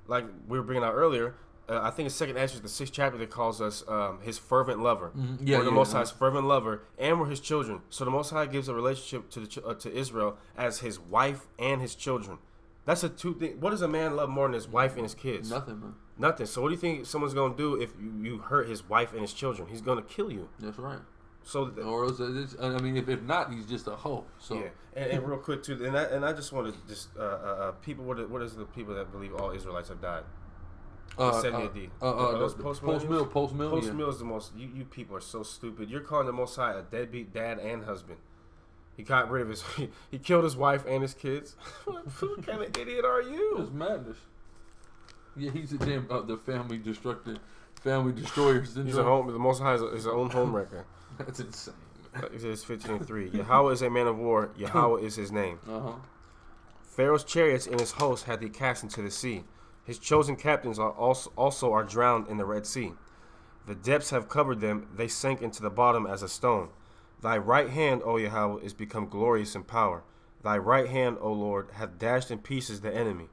like we were bringing out earlier. I think it's 2nd Ezra, the 6th chapter, that calls us his fervent lover. We're the Most High's fervent lover, and we're his children. So the Most High gives a relationship to Israel as his wife and his children. That's a two thing. What does a man love more than his wife and his kids? Nothing, man. Nothing. So what do you think someone's going to do if you hurt his wife and his children? He's going to kill you. That's right. So or else if not, he's just a hoe. So yeah. And real quick too, and I just want to just people. What is the people that believe all Israelites have died? 70 AD. Post-mill. Post-mill is the most. You people are so stupid. You're calling the Most High a deadbeat dad and husband. He got rid of his. He killed his wife and his kids. What kind of idiot are you? It's madness. Yeah, he's a damn the family destroyers. He's a home. The Most High is his own home wrecker. That's insane. It says 15:3. Yahweh is a man of war. Yahweh is his name. Pharaoh's chariots and his host hath he cast into the sea. His chosen captains are also are drowned in the Red Sea. The depths have covered them. They sank into the bottom as a stone. Thy right hand, O Yahweh, is become glorious in power. Thy right hand, O Lord, hath dashed in pieces the enemy.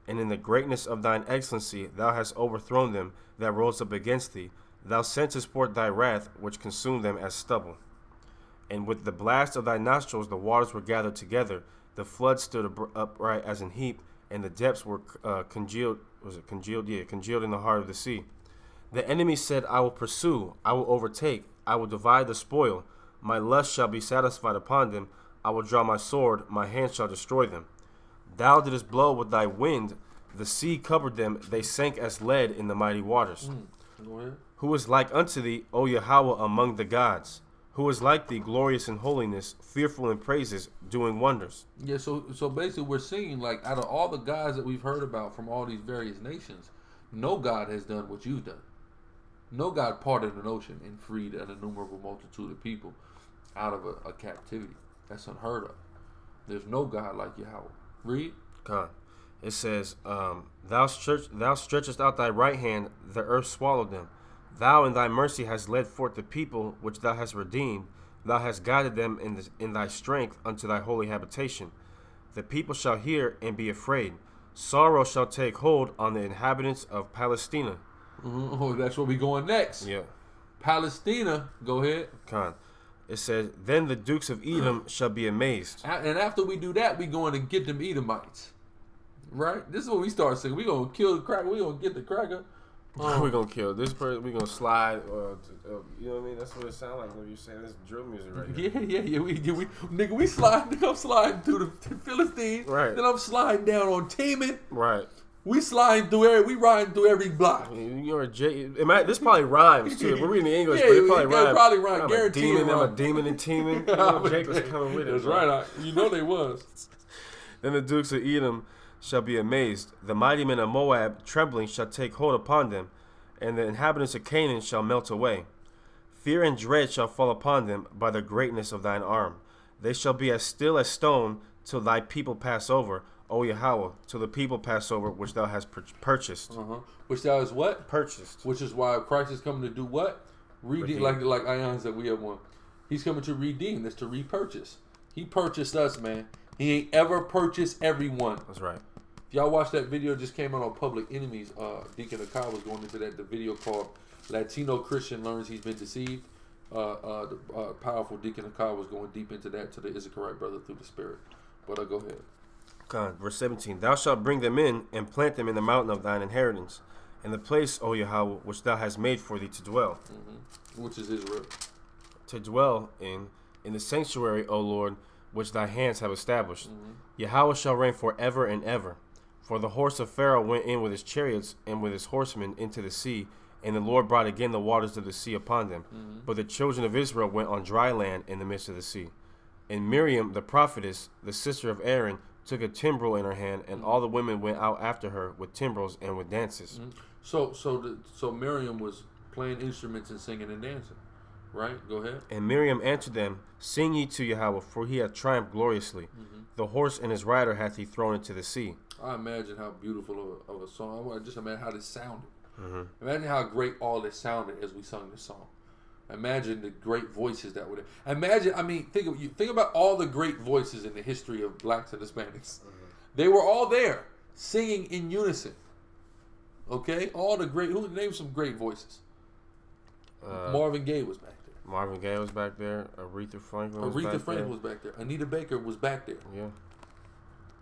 And in the greatness of thine excellency thou hast overthrown them that rose up against thee. Thou sentest forth thy wrath, which consumed them as stubble. And with the blast of thy nostrils the waters were gathered together. The flood stood upright as an heap, and the depths were congealed. Was it congealed? Yeah, congealed in the heart of the sea. The enemy said, I will pursue, I will overtake, I will divide the spoil. My lust shall be satisfied upon them. I will draw my sword, my hand shall destroy them. Thou didst blow with thy wind, the sea covered them, they sank as lead in the mighty waters. Who is like unto thee, O Yahweh, among the gods? Who is like thee, glorious in holiness, fearful in praises, doing wonders? Yeah, so basically we're seeing, like, out of all the gods that we've heard about from all these various nations, no God has done what you've done. No God parted an ocean and freed an innumerable multitude of people out of a captivity. That's unheard of. There's no God like Yahweh. Read. God. It says, thou stretchest out thy right hand, the earth swallowed them. Thou in thy mercy hast led forth the people which thou hast redeemed. Thou hast guided them in thy strength unto thy holy habitation. The people shall hear and be afraid. Sorrow shall take hold on the inhabitants of Palestina. Oh, that's where we going next. Yeah. Palestina. Go ahead. Con. It says, then the dukes of Edom shall be amazed. And after we do that, we going to get them Edomites. Right? This is what we start saying. We going to kill the cracker. We going to get the cracker. We're going to kill this person. We're going to slide. You know what I mean? That's what it sounds like when you say this drill music right here. Yeah. Nigga, we sliding. I'm sliding through the Philistines. Right. Then I'm sliding down on Teman. Right. We sliding through we riding through every block. You're a this probably rhymes too. We're reading the English, but it probably rhymes. Guaranteed. I'm a demon in Teman. Jake was coming with it. That's right. You know they was. Then the dukes of Edom shall be amazed. The mighty men of Moab, trembling, shall take hold upon them, and the inhabitants of Canaan shall melt away. Fear and dread shall fall upon them by the greatness of thine arm. They shall be as still as stone till thy people pass over, O Yahweh, till the people pass over which thou hast purchased. Which thou hast what? Purchased. Which is why Christ is coming to do what? Redeem. Like Ion said, we have one. He's coming to redeem. That's to repurchase. He purchased us, man. He ain't ever purchased everyone. That's right. If y'all watched that video, just came out on Public Enemies. Deacon Akai was going into that. The video called Latino Christian Learns He's Been Deceived. The powerful Deacon Akai was going deep into that to the Issacharite brother through the Spirit. But go ahead. God, verse 17. Thou shalt bring them in and plant them in the mountain of thine inheritance, in the place, O Yahweh, which thou hast made for thee to dwell. Which is Israel. To dwell in the sanctuary, O Lord, which thy hands have established. Yahweh shall reign forever and ever. For the horse of Pharaoh went in with his chariots and with his horsemen into the sea, and the Lord brought again the waters of the sea upon them. But the children of Israel went on dry land in the midst of the sea. And Miriam, the prophetess, the sister of Aaron, took a timbrel in her hand, and all the women went out after her with timbrels and with dances. So Miriam was playing instruments and singing and dancing, right? Go ahead. And Miriam answered them, Sing ye to Yahweh, for he hath triumphed gloriously. The horse and his rider hath he thrown into the sea. I imagine how beautiful of a song. I just imagine how this sounded. Imagine how great all this sounded as we sung this song. Imagine the great voices that would. Imagine, think about all the great voices in the history of blacks and Hispanics. They were all there singing in unison. Okay, all the great. Who named some great voices? Marvin Gaye was back there. Marvin Gaye was back there. Aretha Franklin was back there. Anita Baker was back there. Yeah.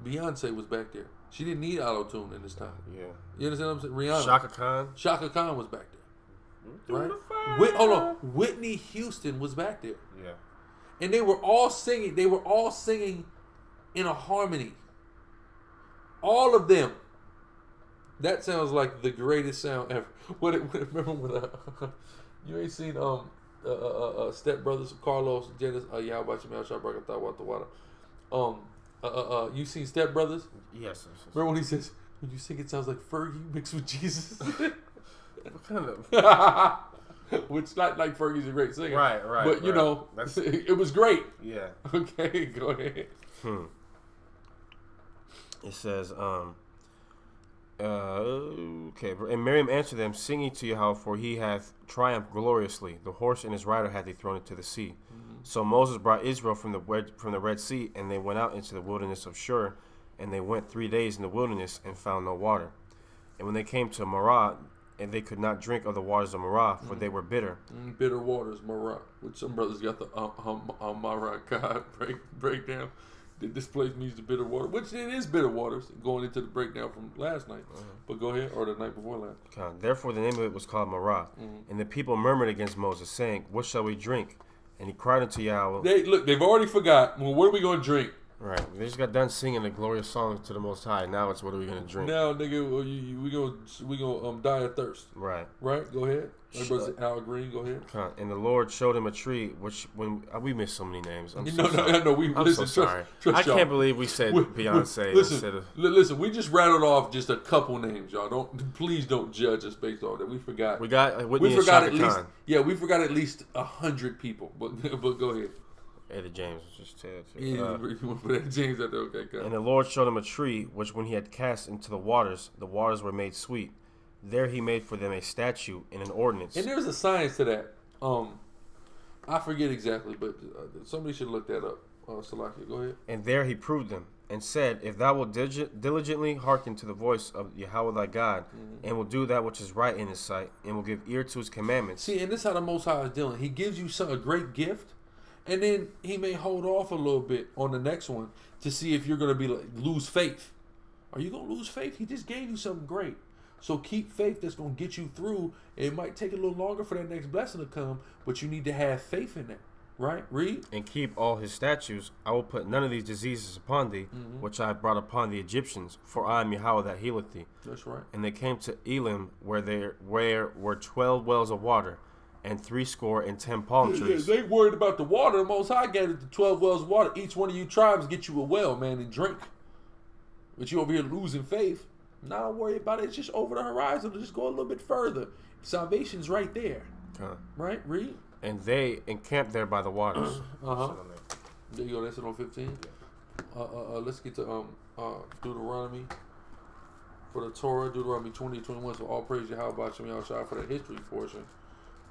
Beyonce was back there. She didn't need auto-tune in this time. Yeah. You understand what I'm saying? Rihanna. Shaka Khan was back there. Right? Hold on. Whitney Houston was back there. Yeah. And they were all singing. They were all singing in a harmony. All of them. That sounds like the greatest sound ever. Remember when you ain't seen stepbrothers, Carlos, Dennis, Yahweh Shemel Shabrakatah Watawata. You seen Step Brothers? Yes. Remember when he says, when you sing it sounds like Fergie mixed with Jesus? What kind of? Which not like Fergie's a great singer. Right. But you know, it was great. Yeah. Okay, go ahead. It says, okay. And Miriam answered them, singing to Yahweh, for he hath triumphed gloriously. The horse and his rider hath he thrown into the sea. So Moses brought Israel from the Red Sea, and they went out into the wilderness of Shur, and they went 3 days in the wilderness and found no water. And when they came to Marah, and they could not drink of the waters of Marah, for they were bitter. Bitter waters, Marah. Which some brothers got the Marah God breakdown. This place means the bitter water, which it is bitter waters, going into the breakdown from last night. But go ahead, or the night before last. Therefore the name of it was called Marah. And the people murmured against Moses, saying, what shall we drink? And he cried unto Yahweh. They've already forgot. Well, what are we going to drink? Right. They just got done singing a glorious song to the Most High. Now it's what are we going to drink? Now, nigga, we gonna die of thirst. Right. Go ahead. My brother Al Green, go ahead. And the Lord showed him a tree, which when we missed so many names. I'm so sorry. I can't believe we said Beyonce instead of. Listen, we just rattled off just a couple names, y'all. Please don't judge us based on that. We forgot. We forgot at least. Yeah, we forgot at least 100 people. But go ahead. Eddie James was just said. James out there, okay, go. And the Lord showed him a tree, which when he had cast into the waters were made sweet. There he made for them a statute and an ordinance. And there's a science to that. I forget exactly, but somebody should look that up. Salakia, go ahead. And there he proved them, and said, if thou wilt diligently hearken to the voice of Yahweh thy God, and will do that which is right in his sight, and will give ear to his commandments. See, and this is how the Most High is dealing. He gives you a great gift, and then he may hold off a little bit on the next one to see if you're going to lose faith. Are you going to lose faith? He just gave you something great. So keep faith that's going to get you through. It might take a little longer for that next blessing to come, but you need to have faith in that. Right? Read. And keep all his statutes. I will put none of these diseases upon thee, which I have brought upon the Egyptians, for I am Yahweh that healeth thee. That's right. And they came to Elim, where were 12 wells of water, and 70 palm trees. They worried about the water. The Most High gathered the 12 wells of water. Each one of you tribes get you a well, man, and drink. But you over here losing faith. Not worry about it. It's just over the horizon. Just go a little bit further. Salvation's right there. Right? Read. And they encamped there by the waters. There you go. That's it on 15. Let's get to Deuteronomy. For the Torah, Deuteronomy 20:21. So all praise Yahweh Shem Yahushua for that history portion.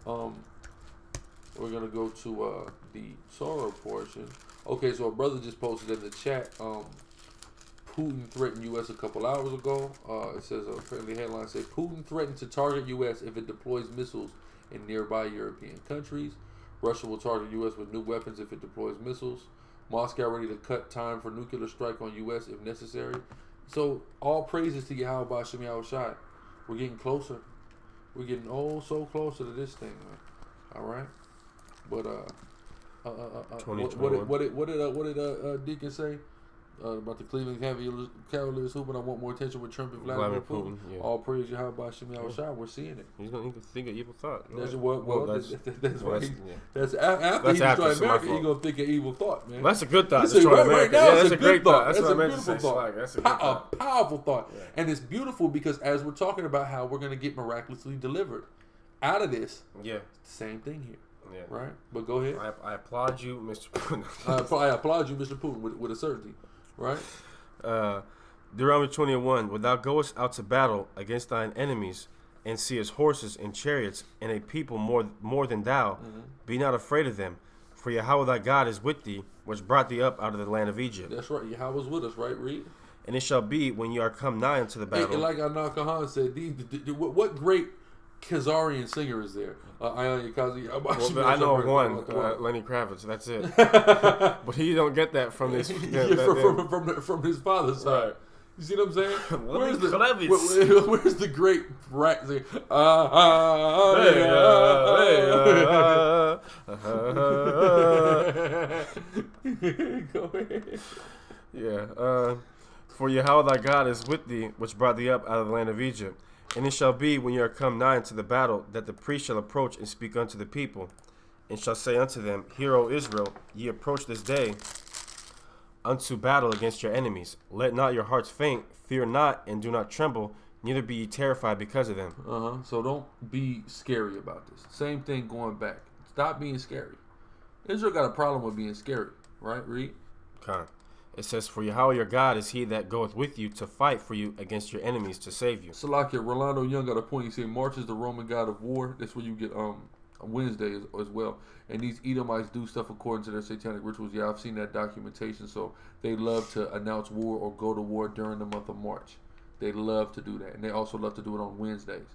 We're gonna go to the Torah portion. Okay, so a brother just posted in the chat. Putin threatened U.S. a couple hours ago. It says, apparently the headline says, Putin threatened to target U.S. if it deploys missiles in nearby European countries. Russia will target U.S. with new weapons if it deploys missiles. Moscow ready to cut time for nuclear strike on U.S. if necessary. So all praises to Yahweh B'Shem Yahushai. We're getting closer. We're getting so closer to this thing, man. All right, but what did Deacon say? About the Cleveland Cavaliers hooping. I want more attention with Trump and Vladimir Putin. Yeah. All praise Yahweh B'Shem Yahushua. We're seeing it. He can think of evil thought. That's after he destroyed America. He's gonna think of evil thought, man. That's a good thought. Right now, that's a great thought. That's a beautiful thought. That's a powerful thought, and it's beautiful because as we're talking about how we're gonna get miraculously delivered out of this, same thing here. Yeah. Right, but go ahead. I applaud you, Mr. Putin. I applaud you, Mr. Putin, with a certainty. Right. Deuteronomy 21. When thou goest out to battle against thine enemies, and seest horses and chariots, and a people more than thou, be not afraid of them, for Yahweh thy God is with thee, which brought thee up out of the land of Egypt. That's right. Yahweh's with us. Right. Read. And it shall be when you are come nigh unto the battle. And like Anna Kahan said, what great Khazarian singer is there? I know one, Lenny Kravitz. That's it. But he don't get that from this. From his father's side. Right. You see what I'm saying? Where's the great rat singer? Go ahead. Yeah. For Yahweh thy God is with thee, which brought thee up out of the land of Egypt. And it shall be when you are come nigh unto the battle, that the priest shall approach and speak unto the people. and shall say unto them, Hear, O Israel, ye approach this day unto battle against your enemies. Let not your hearts faint, fear not, and do not tremble, neither be ye terrified because of them. So don't be scary about this. Same thing going back. Stop being scary. Israel got a problem with being scary, right? Read. Con. It says, For Yahweh your God is he that goeth with you to fight for you against your enemies to save you. Salakia, Rolando Young got a point. He said, March is the Roman god of war. That's where you get Wednesday as well. And these Edomites do stuff according to their satanic rituals. Yeah, I've seen that documentation. So they love to announce war or go to war during the month of March. They love to do that. And they also love to do it on Wednesdays.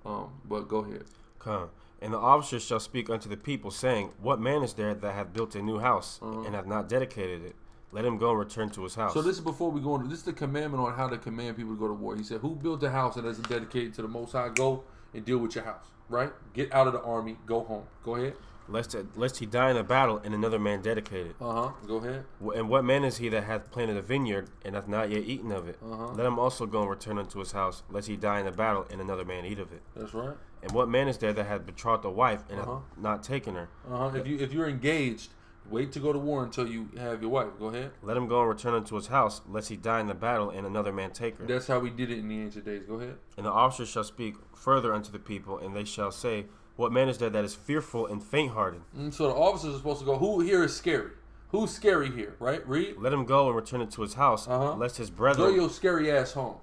But go ahead. Come. And the officers shall speak unto the people, saying, What man is there that hath built a new house, and hath not dedicated it? Let him go and return to his house. So this is before we go into this is the commandment on how to command people to go to war. He said, Who built a house that isn't dedicated to the Most High? Go and deal with your house. Right? Get out of the army. Go home. Go ahead. Lest he die in a battle, and another man dedicate it. Go ahead. And what man is he that hath planted a vineyard, and hath not yet eaten of it? Let him also go and return unto his house, lest he die in a battle, and another man eat of it. That's right. And what man is there that hath betrothed a wife, and hath not taken her? If you're engaged, wait to go to war until you have your wife. Go ahead. Let him go and return unto his house, lest he die in the battle, and another man take her. That's how we did it in the ancient days. Go ahead. And the officers shall speak further unto the people, and they shall say, What man is there that is fearful and faint-hearted? So the officers are supposed to go, who here is scary? Who's scary here, right? Read. Let him go and return into his house, lest his brethren... Go your scary ass home.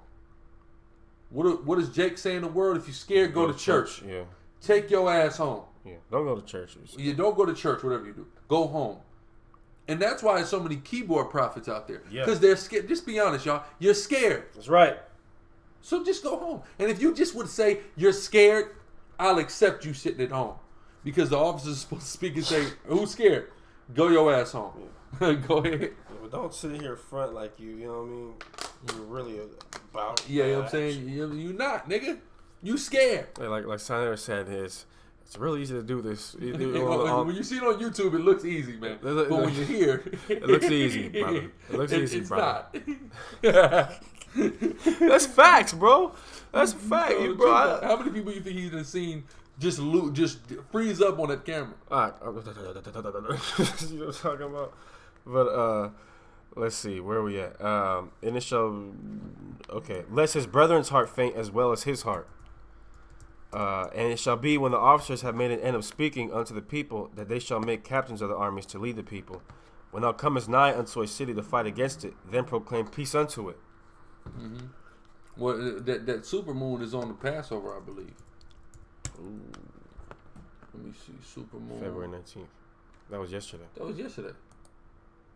What does Jake say in the word? If you're scared, go to church. Yeah. Take your ass home. Yeah. Don't go to church. You don't go to church, whatever you do. Go home. And that's why there's so many keyboard prophets out there. Because they're scared. Just be honest, y'all. You're scared. That's right. So just go home. And if you just would say you're scared, I'll accept you sitting at home. Because the officers are supposed to speak and say, Who's scared? Go your ass home. Yeah. Go ahead. Yeah, but don't sit here front like you know what I mean? You're really about you know what I'm saying? You're not, nigga. You scared. Yeah, like Senator said, it's really easy to do this. When you see it on YouTube, it looks easy, man. But when you're here... It looks easy, brother. It looks easy, brother. It's not. That's facts, bro. That's a fact, bro. How many people you think he's done seen just freeze up on that camera? All right. You know what I'm talking about? But let's see, where are we at? And it shall, okay, lest his brethren's heart faint as well as his heart. And it shall be when the officers have made an end of speaking unto the people, that they shall make captains of the armies to lead the people. When thou comest nigh unto a city to fight against it, then proclaim peace unto it. Well, that supermoon is on the Passover, I believe. Ooh. Let me see, supermoon. February 19th. That was yesterday. That was yesterday.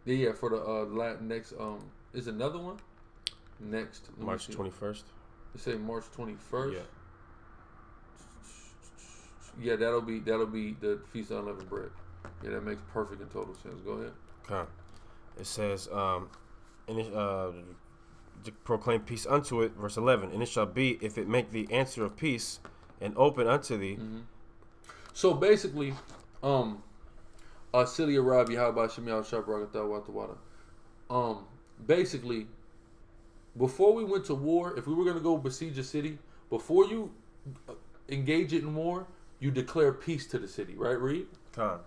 Yeah, for the next is another one next March 21st. They say March 21st. Yeah. Yeah, that'll be the Feast of Unleavened Bread. Yeah, that makes perfect and total sense. Go ahead. Okay. It says, and it, to proclaim peace unto it, verse 11. And it shall be, if it make the answer of peace, and open unto thee. So basically, Celia Rabi, how about Shemiel Shabarakatah Watawata? Basically, before we went to war, if we were going to go besiege a city, before you engage it in war, you declare peace to the city, right? Read. Con.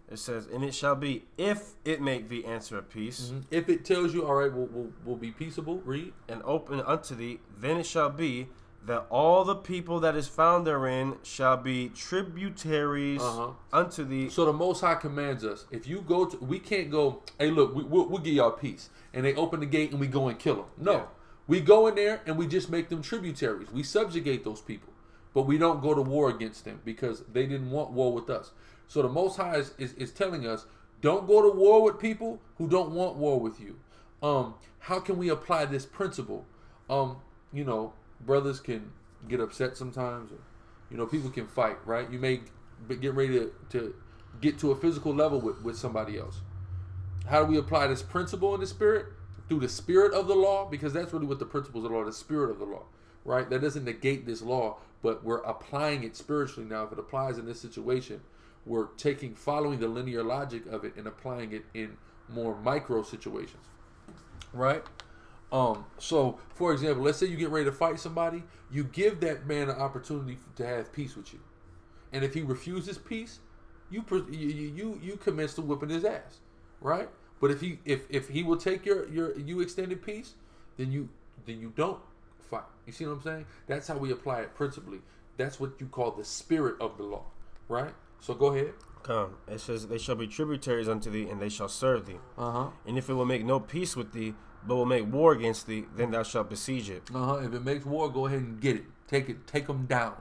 It says, and it shall be, if it make the answer of peace. If it tells you, all right, we'll be peaceable, read. And open unto thee, then it shall be that all the people that is found therein shall be tributaries unto thee. So the Most High commands us, if you go to, we can't go, hey, look, we'll give y'all peace. And they open the gate and we go and kill them. No. Yeah. We go in there and we just make them tributaries. We subjugate those people. But we don't go to war against them because they didn't want war with us. So the Most High is telling us, don't go to war with people who don't want war with you. How can we apply this principle? You know, brothers can get upset sometimes. Or, you know, people can fight, right? You may get ready to get to a physical level with somebody else. How do we apply this principle in the spirit? Through the spirit of the law, because that's really what the principles of the law, the spirit of the law, right? That doesn't negate this law, but we're applying it spiritually now. If it applies in this situation, we're following the linear logic of it and applying it in more micro situations, right? So, for example, let's say you get ready to fight somebody, you give that man an opportunity to have peace with you. And if he refuses peace, you commence to whipping his ass, right? But if he will take you extended peace, then you don't fight. You see what I'm saying? That's how we apply it principally. That's what you call the spirit of the law, right? So go ahead. Come. It says, they shall be tributaries unto thee, and they shall serve thee. And if it will make no peace with thee, but will make war against thee, then thou shalt besiege it. If it makes war, go ahead and get it. Take them down.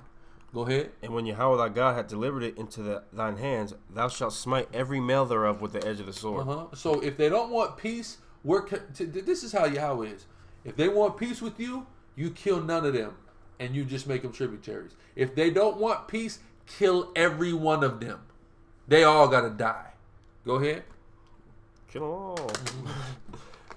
Go ahead. And when Yahweh thy God hath delivered it into thine hands, thou shalt smite every male thereof with the edge of the sword. So if they don't want peace, this is how Yahweh is. If they want peace with you, you kill none of them, and you just make them tributaries. If they don't want peace, kill every one of them. They all gotta die. Go ahead. Kill them all.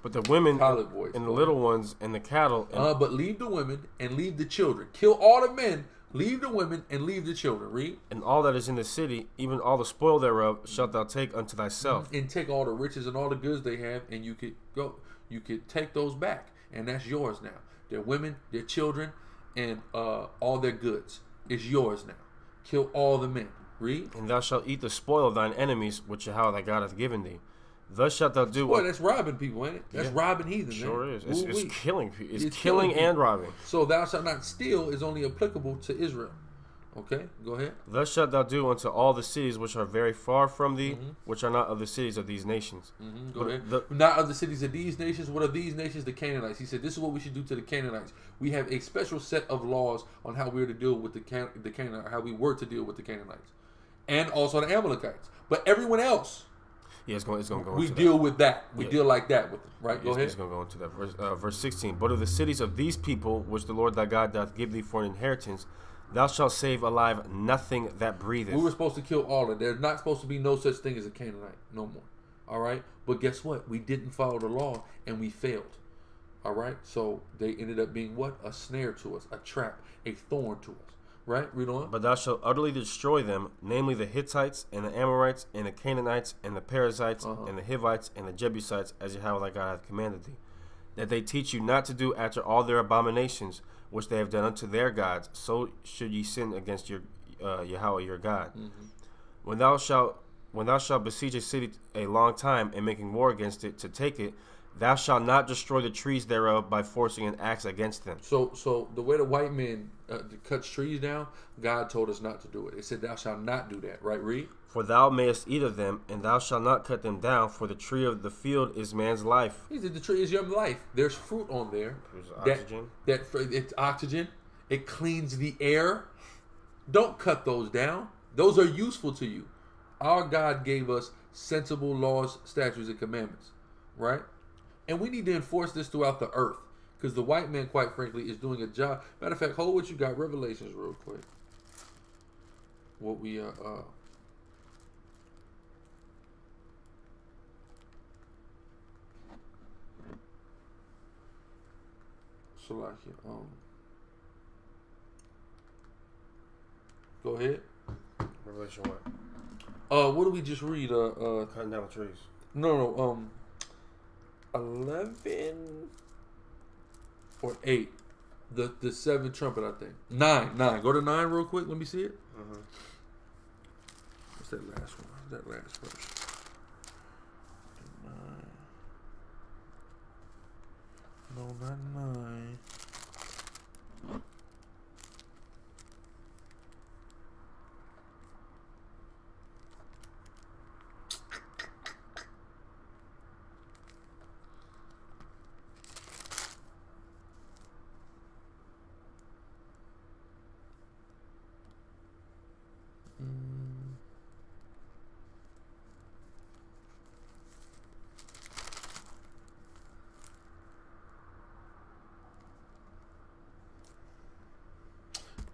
But the women and the little ones and the cattle. But leave the women and leave the children. Kill all the men, leave the women, and leave the children. Read. And all that is in the city, even all the spoil thereof, shalt thou take unto thyself. And take all the riches and all the goods they have, and you could take those back, and that's yours now. Their women, their children, and all their goods is yours now. Kill all the men. Read. And thou shalt eat the spoil of thine enemies, which Yahweh thy God hath given thee. Thus shalt thou do. Boy, that's robbing people, ain't it? That's robbing heathens. Sure is. It's killing people. It's killing and robbing. So thou shalt not steal is only applicable to Israel. Okay, go ahead. Thus shalt thou do unto all the cities which are very far from thee, which are not of the cities of these nations. Go ahead. Not of the cities of these nations. What are these nations? The Canaanites. He said, this is what we should do to the Canaanites. We have a special set of laws on how we are to deal with the Canaanites, how we were to deal with the Canaanites, and also the Amalekites. But everyone else, it's going to go. We deal with that. We deal like that with them, right? Go ahead. It's going to go into that. Verse 16. But of the cities of these people, which the Lord thy God doth give thee for an inheritance, thou shalt save alive nothing that breatheth. We were supposed to kill all of them. There's not supposed to be no such thing as a Canaanite no more. All right? But guess what? We didn't follow the law, and we failed. All right? So they ended up being what? A snare to us, a trap, a thorn to us. Right? Read on. But thou shalt utterly destroy them, namely the Hittites, and the Amorites, and the Canaanites, and the Perizzites, and the Hivites, and the Jebusites, as Yahweh thy God hath commanded thee, that they teach you not to do after all their abominations, which they have done unto their gods, so should ye sin against your Yahweh your God. When thou shalt besiege a city a long time, and making war against it to take it, thou shalt not destroy the trees thereof by forcing an axe against them. So the way the white man cuts trees down, God told us not to do it. It said thou shalt not do that. Right? Read. For thou mayest eat of them, and thou shalt not cut them down, for the tree of the field is man's life. He said the tree is your life. There's fruit on there. There's oxygen. It's oxygen. It cleans the air. Don't cut those down. Those are useful to you. Our God gave us sensible laws, statutes, and commandments. Right? And we need to enforce this throughout the earth. Because the white man, quite frankly, is doing a job. Matter of fact, hold what you got. Revelations real quick. What we go ahead. Revelation what? What do we just read? Cutting down the trees. No. 11 or 8. The seventh trumpet, I think. 9. Go to 9 real quick. Let me see it. What's that last one? That last verse. 9. No, not 9.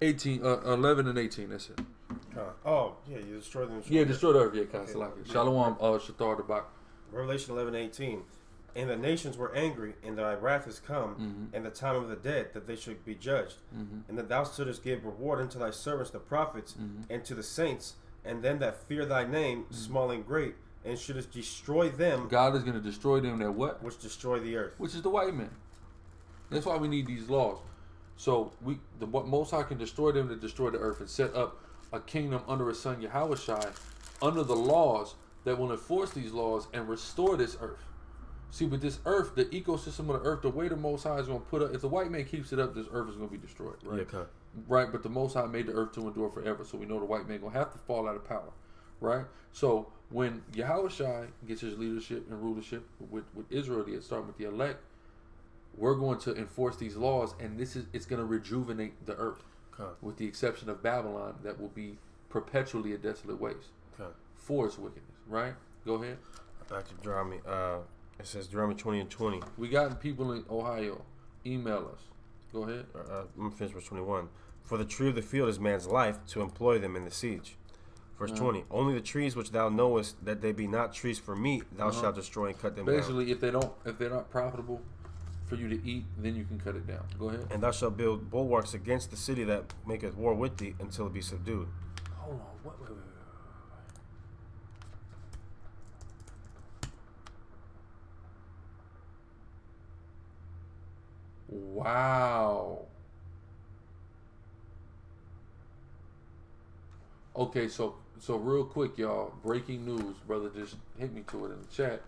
$18, 11 and 18. That's it. You destroy them. Destroy the earth. Okay. Shalom, Shatar Tabak. Revelation 11:18. And the nations were angry, and thy wrath is come, and the time of the dead, that they should be judged. And that thou shouldest give reward unto thy servants the prophets, and to the saints, and them that fear thy name, small and great, and shouldest destroy them. God is going to destroy them that what? Which destroy the earth. Which is the white man. That's why we need these laws. So the Most High can destroy them to destroy the earth and set up a kingdom under his son Yahushai under the laws that will enforce these laws and restore this earth. See, but this earth, the ecosystem of the earth, the way the Most High is going to put up, if the white man keeps it up, this earth is going to be destroyed, right? Yeah, okay. Right, but the Most High made the earth to endure forever, so we know the white man going to have to fall out of power, right? So when Yahushua gets his leadership and rulership with Israel, starting with the elect, we're going to enforce these laws, and it's going to rejuvenate the earth, okay, with the exception of Babylon, that will be perpetually a desolate waste, okay, for its wickedness, right? Go ahead. Back to Deuteronomy. It says Deuteronomy 20 and 20. We got people in Ohio. Email us. Go ahead. I'm going to finish verse 21. For the tree of the field is man's life, to employ them in the siege. Verse 20. Only the trees which thou knowest that they be not trees for meat, thou shalt destroy and cut them down. Basically, if they're not profitable for you to eat, then you can cut it down. Go ahead. And thou shalt build bulwarks against the city that maketh war with thee until it be subdued. Hold on. Wait. Wow. Okay, so real quick, y'all. Breaking news, brother just hit me to it in the chat.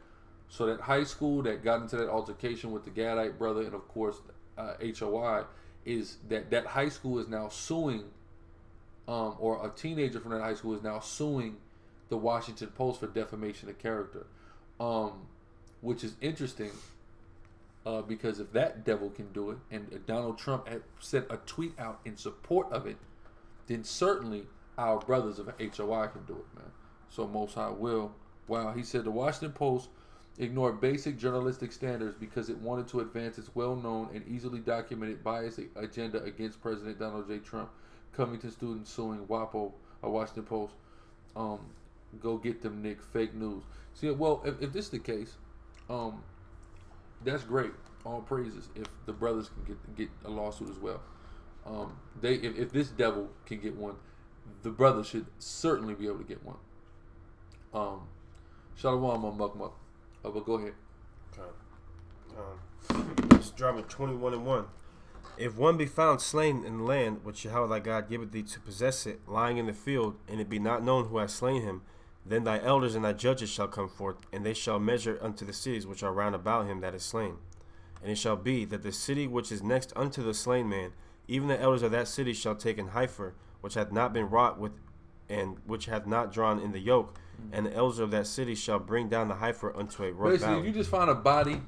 So that high school that got into that altercation with the Gadite brother and of course HOI, is that high school is now suing, or a teenager from that high school is now suing the Washington Post for defamation of character, which is interesting. Because if that devil can do it, and Donald Trump had sent a tweet out in support of it, then certainly our brothers of HOI can do it, man. So Most High will. Wow, he said the Washington Post ignored basic journalistic standards because it wanted to advance its well-known and easily documented bias agenda against President Donald J. Trump. Covington students suing WAPO, Washington Post. Go get them, Nick. Fake news. See, well, if this is the case, that's great. All praises if the brothers can get a lawsuit as well. If this devil can get one, the brothers should certainly be able to get one. Shalom on Mukmuk. But go ahead. It's Deuteronomy 21 and 1. If one be found slain in the land which Yahweh thy God giveth thee to possess it, lying in the field, and it be not known who hath slain him, then thy elders and thy judges shall come forth, and they shall measure unto the cities which are round about him that is slain. And it shall be that the city which is next unto the slain man, even the elders of that city shall take an heifer, which hath not been wrought with, and which hath not drawn in the yoke, and the elders of that city shall bring down the heifer unto a rough Basically, valley. if you just find a body,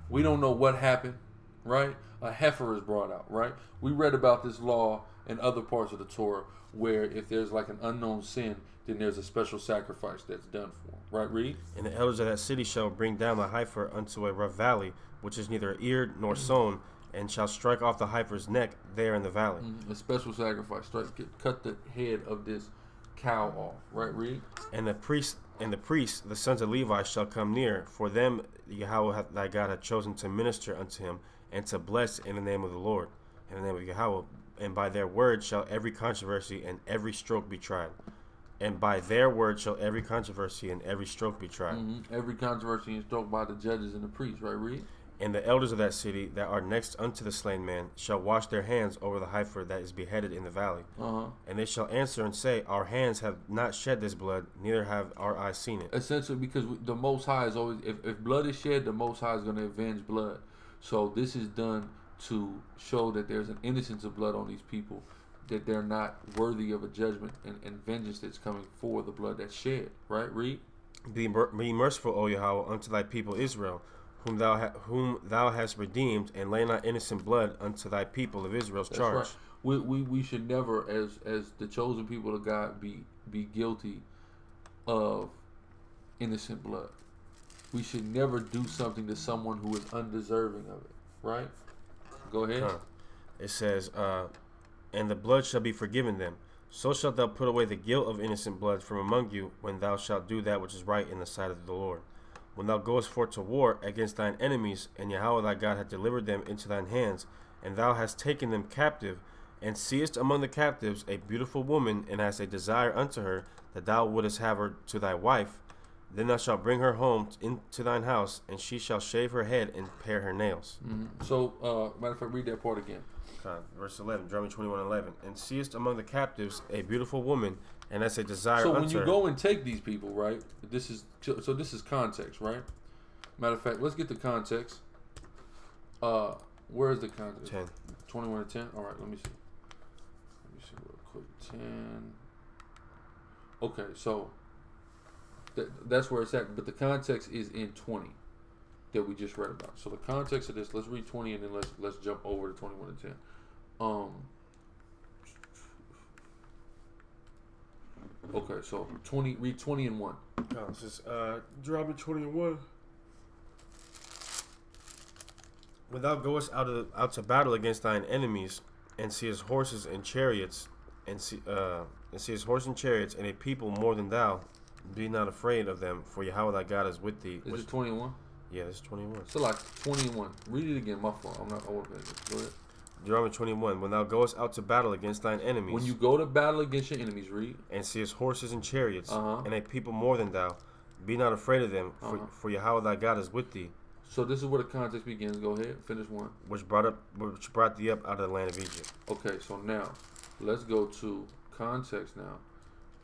we don't know what happened, right? A heifer is brought out, right? We read about this law in other parts of the Torah, where if there's like an unknown sin, then there's a special sacrifice that's done for him. Right, read? And the elders of that city shall bring down the heifer unto a rough valley, which is neither eared nor sown, and shall strike off the heifer's neck there in the valley. A special sacrifice. Cut the head of this cow off. Right, read? And the priests, the sons of Levi, shall come near, for them Yahweh thy God hath chosen to minister unto him, and to bless in the name of the Lord, in the name of Yahweh. And by their word shall every controversy and every stroke be tried. And by their word shall every controversy and every stroke be tried. Every controversy and stroke by the judges and the priests, right, read? And the elders of that city that are next unto the slain man shall wash their hands over the heifer that is beheaded in the valley. And they shall answer and say, our hands have not shed this blood, neither have our eyes seen it. Essentially, because the Most High is always, if blood is shed, the Most High is going to avenge blood. So this is done to show that there's an innocence of blood on these people, that they're not worthy of a judgment and vengeance that's coming for the blood that's shed. Right? Read. Be merciful, O Yahweh, unto thy people Israel, whom thou hast redeemed, and lay not innocent blood unto thy people of Israel's that's charge. Right. We should never, as the chosen people of God, be guilty of innocent blood. We should never do something to someone who is undeserving of it. Right? Go ahead. It says, and the blood shall be forgiven them. So shalt thou put away the guilt of innocent blood from among you, when thou shalt do that which is right in the sight of the Lord. When thou goest forth to war against thine enemies, and Yahweh thy God hath delivered them into thine hands, and thou hast taken them captive, and seest among the captives a beautiful woman, and hast a desire unto her, that thou wouldest have her to thy wife, then thou shalt bring her home into thine house, and she shall shave her head and pare her nails. So, matter of fact, read that part again. Verse 11, Deuteronomy 21:11. And seest among the captives a beautiful woman, And that's a desire So unto when you her. go and take these people, right? This is context, right? Matter of fact, let's get the context. Where is the context? 10. 21 to 10. All right, let me see. Let me see real quick. 10. Okay, so that's where it's at. But the context is in 20 that we just read about. So the context of this, let's read 20 and then let's jump over to 21 to 10. Okay, so 20. Read 20 and 1. No, this is Deuteronomy 21. When thou goest out to battle against thine enemies, and seest horses and chariots, and seest horses and chariots, and a people more than thou, be not afraid of them, for Yahweh thy God is with thee. Is it 21? Yeah, this is 21. So like 21. Read it again, my fault. I'm not over it. Go ahead. Deuteronomy 21. When thou goest out to battle against thine enemies. When you go to battle against your enemies, read. And seest horses and chariots, and a people more than thou, be not afraid of them, for Yahweh thy God is with thee. So this is where the context begins. Go ahead, finish 1. Which brought thee up out of the land of Egypt. Okay, so now let's go to context. Now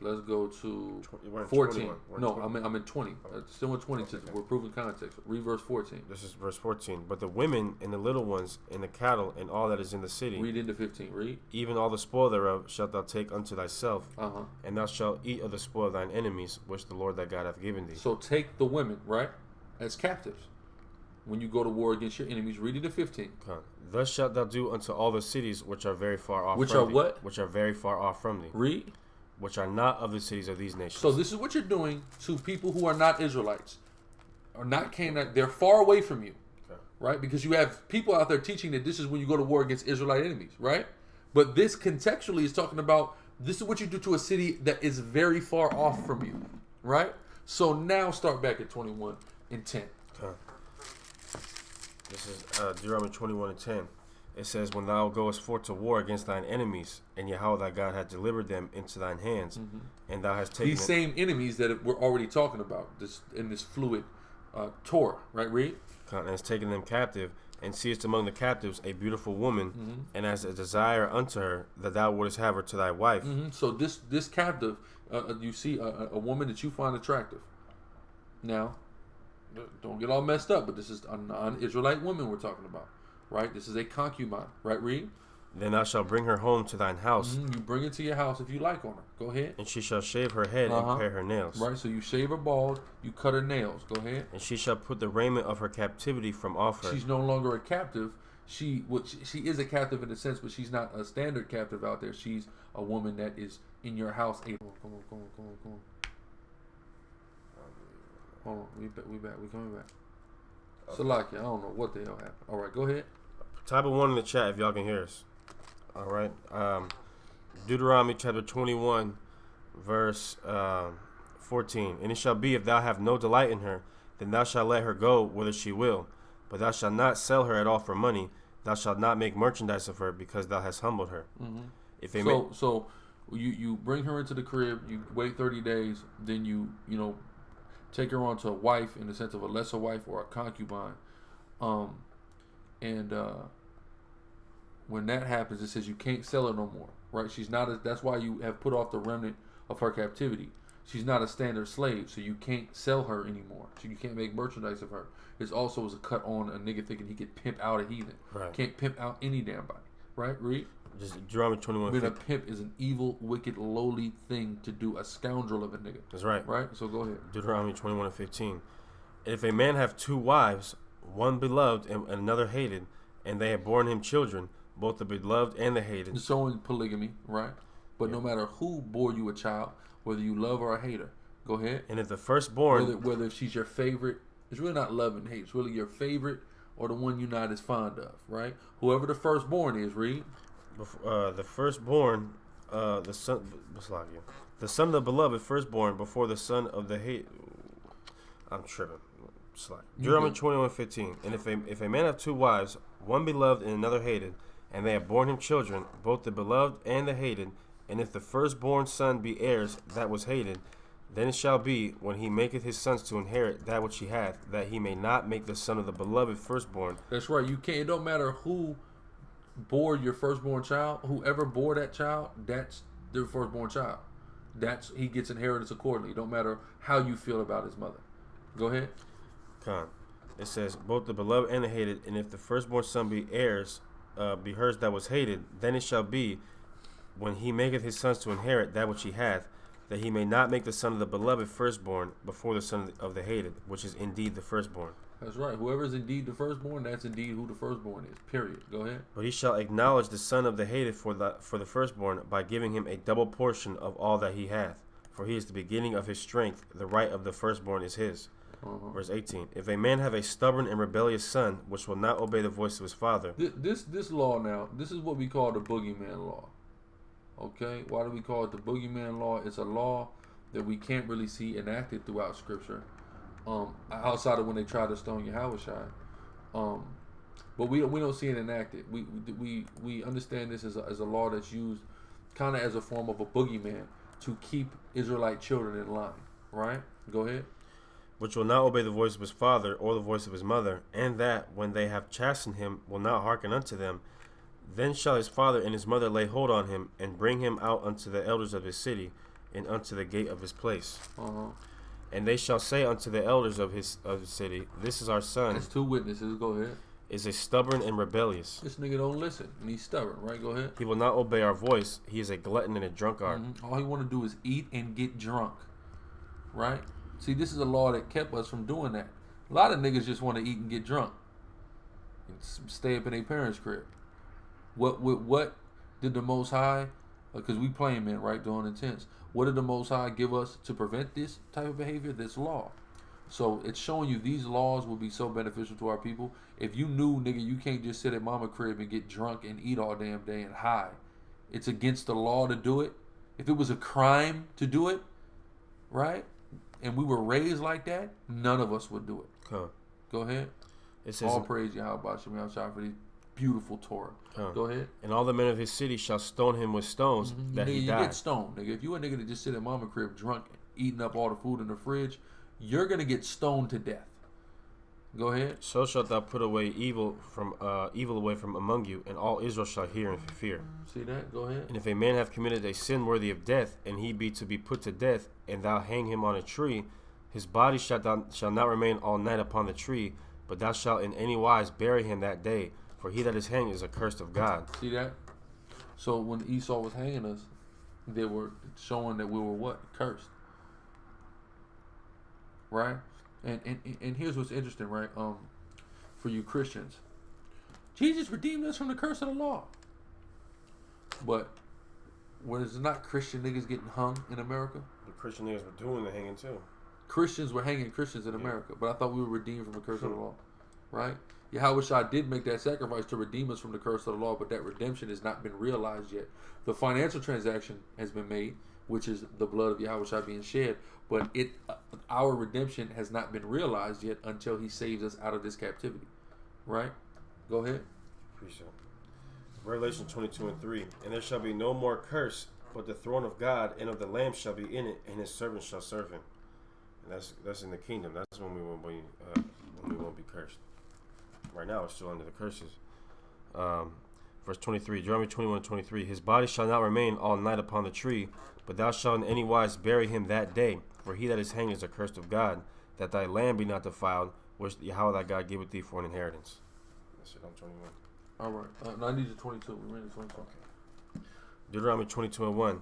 let's go to 14. No, I'm in 20. Still in 20. Okay. We're proving context. Read verse 14. This is verse 14. But the women and the little ones and the cattle and all that is in the city. Read into 15. Read. Even all the spoil thereof shalt thou take unto thyself, and thou shalt eat of the spoil of thine enemies, which the Lord thy God hath given thee. So take the women, right, as captives. When you go to war against your enemies, read it to 15. Thus shalt thou do unto all the cities which are very far off which from are thee. What? Which are very far off from thee. Read. Which are not of the cities of these nations. So this is what you're doing to people who are not Israelites, or not Canaanite. They're far away from you, right? Because you have people out there teaching that this is when you go to war against Israelite enemies, right? But this contextually is talking about this is what you do to a city that is very far off from you, right? So now start back at 21 and 10. This is Deuteronomy 21 and 10. It says, when thou goest forth to war against thine enemies, and Yahweh thy God hath delivered them into thine hands, and thou hast taken these same enemies that we're already talking about in this fluid Torah, right? Read. And has taken them captive, and seest among the captives a beautiful woman, and as a desire unto her, that thou wouldest have her to thy wife. So this captive, you see a woman that you find attractive. Now, don't get all messed up, but this is a non-Israelite woman we're talking about, right? This is a concubine, right? Read. Then thou shalt bring her home to thine house. You bring it to your house if you like on her. Go ahead. And she shall shave her head and pare her nails. Right, so you shave her bald, you cut her nails. Go ahead. And she shall put the raiment of her captivity from off her. She's no longer a captive. She is a captive in a sense, but she's not a standard captive out there. She's a woman that is in your house. Come on. Hold on, we back. We coming back. Okay. Salaki, I don't know what the hell happened. All right, go ahead. Type of 1 in the chat if y'all can hear us. All right. Deuteronomy chapter 21, verse 14. And it shall be, if thou have no delight in her, then thou shalt let her go whither she will. But thou shalt not sell her at all for money. Thou shalt not make merchandise of her, because thou hast humbled her. If so you bring her into the crib. You wait 30 days. Then you take her on to a wife in the sense of a lesser wife or a concubine. When that happens, it says you can't sell her no more, right? She's not. That's why you have put off the remnant of her captivity. She's not a standard slave, so you can't sell her anymore. So you can't make merchandise of her. This also is a cut on a nigga thinking he could pimp out a heathen. Right. Can't pimp out any damn body, right? Read. Just Deuteronomy 21. Being a pimp is an evil, wicked, lowly thing to do. A scoundrel of a nigga. That's right. Right. So go ahead. Deuteronomy 21:15. And if a man have 2 wives, one beloved and another hated, and they have borne him children, both the beloved and the hated. It's showing polygamy, right? But no matter who bore you a child, whether you love or hate her, go ahead. And if the firstborn, whether she's your favorite, it's really not love and hate. It's really your favorite or the one you're not as fond of, right? Whoever the firstborn is, read. The firstborn, the son of the beloved firstborn before the son of the hate. I'm tripping. Deuteronomy 21:15. And if a man have 2 wives, one beloved and another hated, and they have borne him children, both the beloved and the hated, and if the firstborn son be heirs that was hated, then it shall be, when he maketh his sons to inherit that which he hath, that he may not make the son of the beloved firstborn. That's right. You can't. It don't matter who bore your firstborn child. Whoever bore that child, that's their firstborn child. he gets inheritance accordingly. Don't matter how you feel about his mother. Go ahead. Con. It says, both the beloved and the hated, and if the firstborn son be heirs, be hers that was hated, then it shall be, when he maketh his sons to inherit that which he hath, that he may not make the son of the beloved firstborn before the son of the hated, which is indeed the firstborn. That's right. Whoever is indeed the firstborn, that's indeed who the firstborn is. Period. Go ahead. But he shall acknowledge the son of the hated for the firstborn by giving him a double portion of all that he hath. For he is the beginning of his strength. The right of the firstborn is his. Verse 18. If a man have a stubborn and rebellious son, which will not obey the voice of his father. This law now, this is what we call the boogeyman law. Okay? Why do we call it the boogeyman law? It's a law that we can't really see enacted throughout Scripture. Outside of when they try to stone Yahushua. But we don't see it enacted. We understand this as a law that's used kind of as a form of a boogeyman to keep Israelite children in line. Right? Go ahead. Which will not obey the voice of his father or the voice of his mother, and that, when they have chastened him, will not hearken unto them. Then shall his father and his mother lay hold on him, and bring him out unto the elders of his city, and unto the gate of his place. And they shall say unto the elders of the city, this is our son. That's two witnesses. Go ahead. Is a stubborn and rebellious. This nigga don't listen, and he's stubborn. Right? Go ahead. He will not obey our voice. He is a glutton and a drunkard. All he want to do is eat and get drunk. Right? See, this is a law that kept us from doing that. A lot of niggas just want to eat and get drunk and stay up in their parents' crib. What did the Most High, because we playing men, right, doing intense, what did the Most High give us to prevent this type of behavior? This law. So it's showing you these laws will be so beneficial to our people. If you knew, nigga, you can't just sit at mama crib and get drunk and eat all damn day and high. It's against the law to do it. If it was a crime to do it, right? And we were raised like that, none of us would do it. Go ahead. It says, all praise Yahweh Shem Yahshua for the beautiful Torah. Go ahead. And all the men of his city shall stone him with stones that nigga, he you died. get stoned, nigga. If you a nigga that just sit at mama crib drunk, eating up all the food in the fridge, you're gonna get stoned to death. Go ahead. So shalt thou put away evil away from among you, and all Israel shall hear and fear. See that? Go ahead. And if a man have committed a sin worthy of death, and he be to be put to death, and thou hang him on a tree, his body shall not remain all night upon the tree, but thou shalt in any wise bury him that day, for he that is hanged is accursed of God. See that? So when Esau was hanging us, they were showing that we were what? Cursed. Right? And here's what's interesting, right? For you Christians, Jesus redeemed us from the curse of the law. But when it's not Christian niggas getting hung in America, The Christian niggas were doing the hanging too. Christians were hanging Christians in America, but I thought we were redeemed from the curse of the law, right? Yahushua did make that sacrifice to redeem us from the curse of the law, but that redemption has not been realized yet. The financial transaction has been made, which is the blood of Yahushua being shed, but our redemption has not been realized yet until he saves us out of this captivity, right? Go ahead. Appreciate it. Revelation 22:3. And there shall be no more curse, but the throne of God and of the Lamb shall be in it, and his servants shall serve him. And that's in the kingdom. That's when we won't be cursed. Right now, it's still under the curses. Verse 23, Deuteronomy 21:23. His body shall not remain all night upon the tree, but thou shalt in any wise bury him that day. For he that is hanged is accursed of God, that thy land be not defiled, which Yahweh thy God giveth thee for an inheritance. That's it, I'm 21. All right. No, I need the 22. We read the 22. Okay. Deuteronomy 22:1.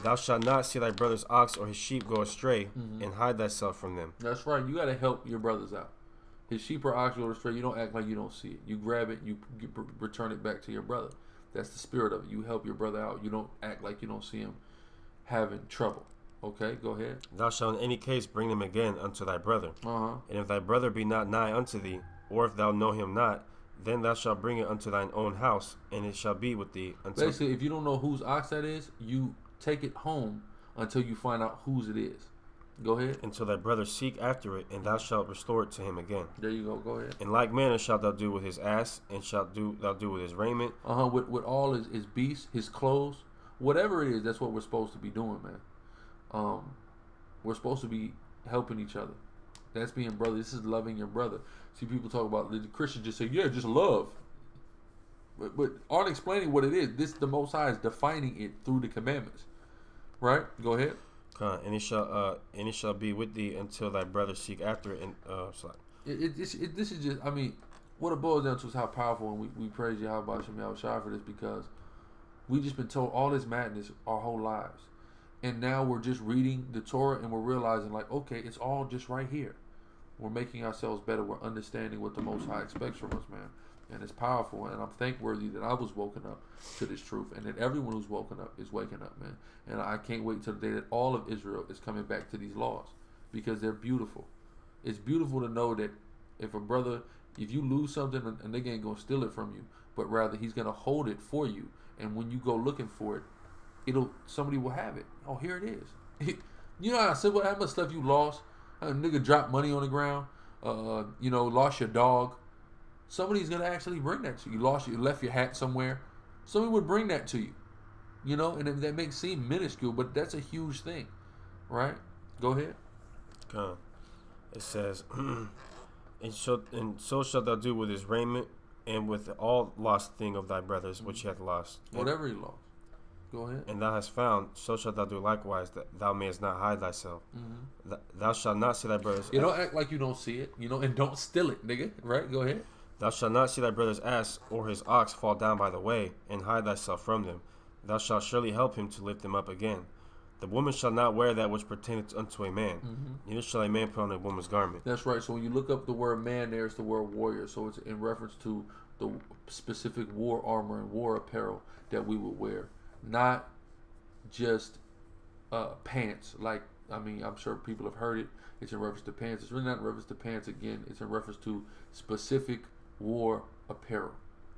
Thou shalt not see thy brother's ox or his sheep go astray, and hide thyself from them. That's right. You got to help your brothers out. His sheep or ox go astray. You don't act like you don't see it. You grab it. You return it back to your brother. That's the spirit of it. You help your brother out. You don't act like you don't see him having trouble. Okay, go ahead. Thou shalt in any case bring them again unto thy brother. And if thy brother be not nigh unto thee, or if thou know him not, then thou shalt bring it unto thine own house, and it shall be with thee until... Basically, if you don't know whose ox that is, you take it home until you find out whose it is. Go ahead. Until thy brother seek after it, and thou shalt restore it to him again. There you go. Go ahead. In like manner shalt thou do with his ass, and shalt thou do with his raiment. With all his beasts, his clothes, whatever it is, that's what we're supposed to be doing, man. We're supposed to be helping each other. That's being brother. This is loving your brother. See, people talk about the Christians just say, yeah, just love. But aren't explaining what it is. The Most High is defining it through the commandments. Right? Go ahead. And it shall be with thee until thy brother seek after it. And This is just, I mean, what it boils down to is how powerful, and we praise Yahweh Shem Shai for this, because we just been told all this madness our whole lives, and now we're just reading the Torah and we're realizing, like, okay, it's all just right here. We're making ourselves better. We're understanding what the Most High expects from us, man. And it's powerful, and I'm thankworthy that I was woken up to this truth, and that everyone who's woken up is waking up, man. And I can't wait till the day that all of Israel is coming back to these laws, because they're beautiful. It's beautiful to know that if you lose something, a nigga ain't gonna steal it from you, but rather he's gonna hold it for you, and when you go looking for it, somebody will have it. Oh, here it is. You know how much stuff you lost? How a nigga dropped money on the ground, lost your dog. Somebody's gonna actually bring that to you. You left your hat somewhere. Somebody would bring that to you, and that may seem minuscule, but that's a huge thing, right? Go ahead. It says, and so shalt thou do with his raiment, and with all lost thing of thy brothers which he hath lost. Whatever he lost. Go ahead. And thou hast found, so shalt thou do likewise, that thou mayest not hide thyself. Mm-hmm. Thou shalt not see thy brothers. You don't act like you don't see it, and don't steal it, nigga. Right? Go ahead. Thou shalt not see thy brother's ass or his ox fall down by the way, and hide thyself from them. Thou shalt surely help him to lift them up again. The woman shall not wear that which pertaineth unto a man, neither shall a man put on a woman's garment. That's right. So when you look up the word man, there's the word warrior. So it's in reference to the specific war armor and war apparel that we would wear, not just pants. I'm sure people have heard it. It's in reference to pants. It's really not in reference to pants. Again, it's in reference to specific war apparel.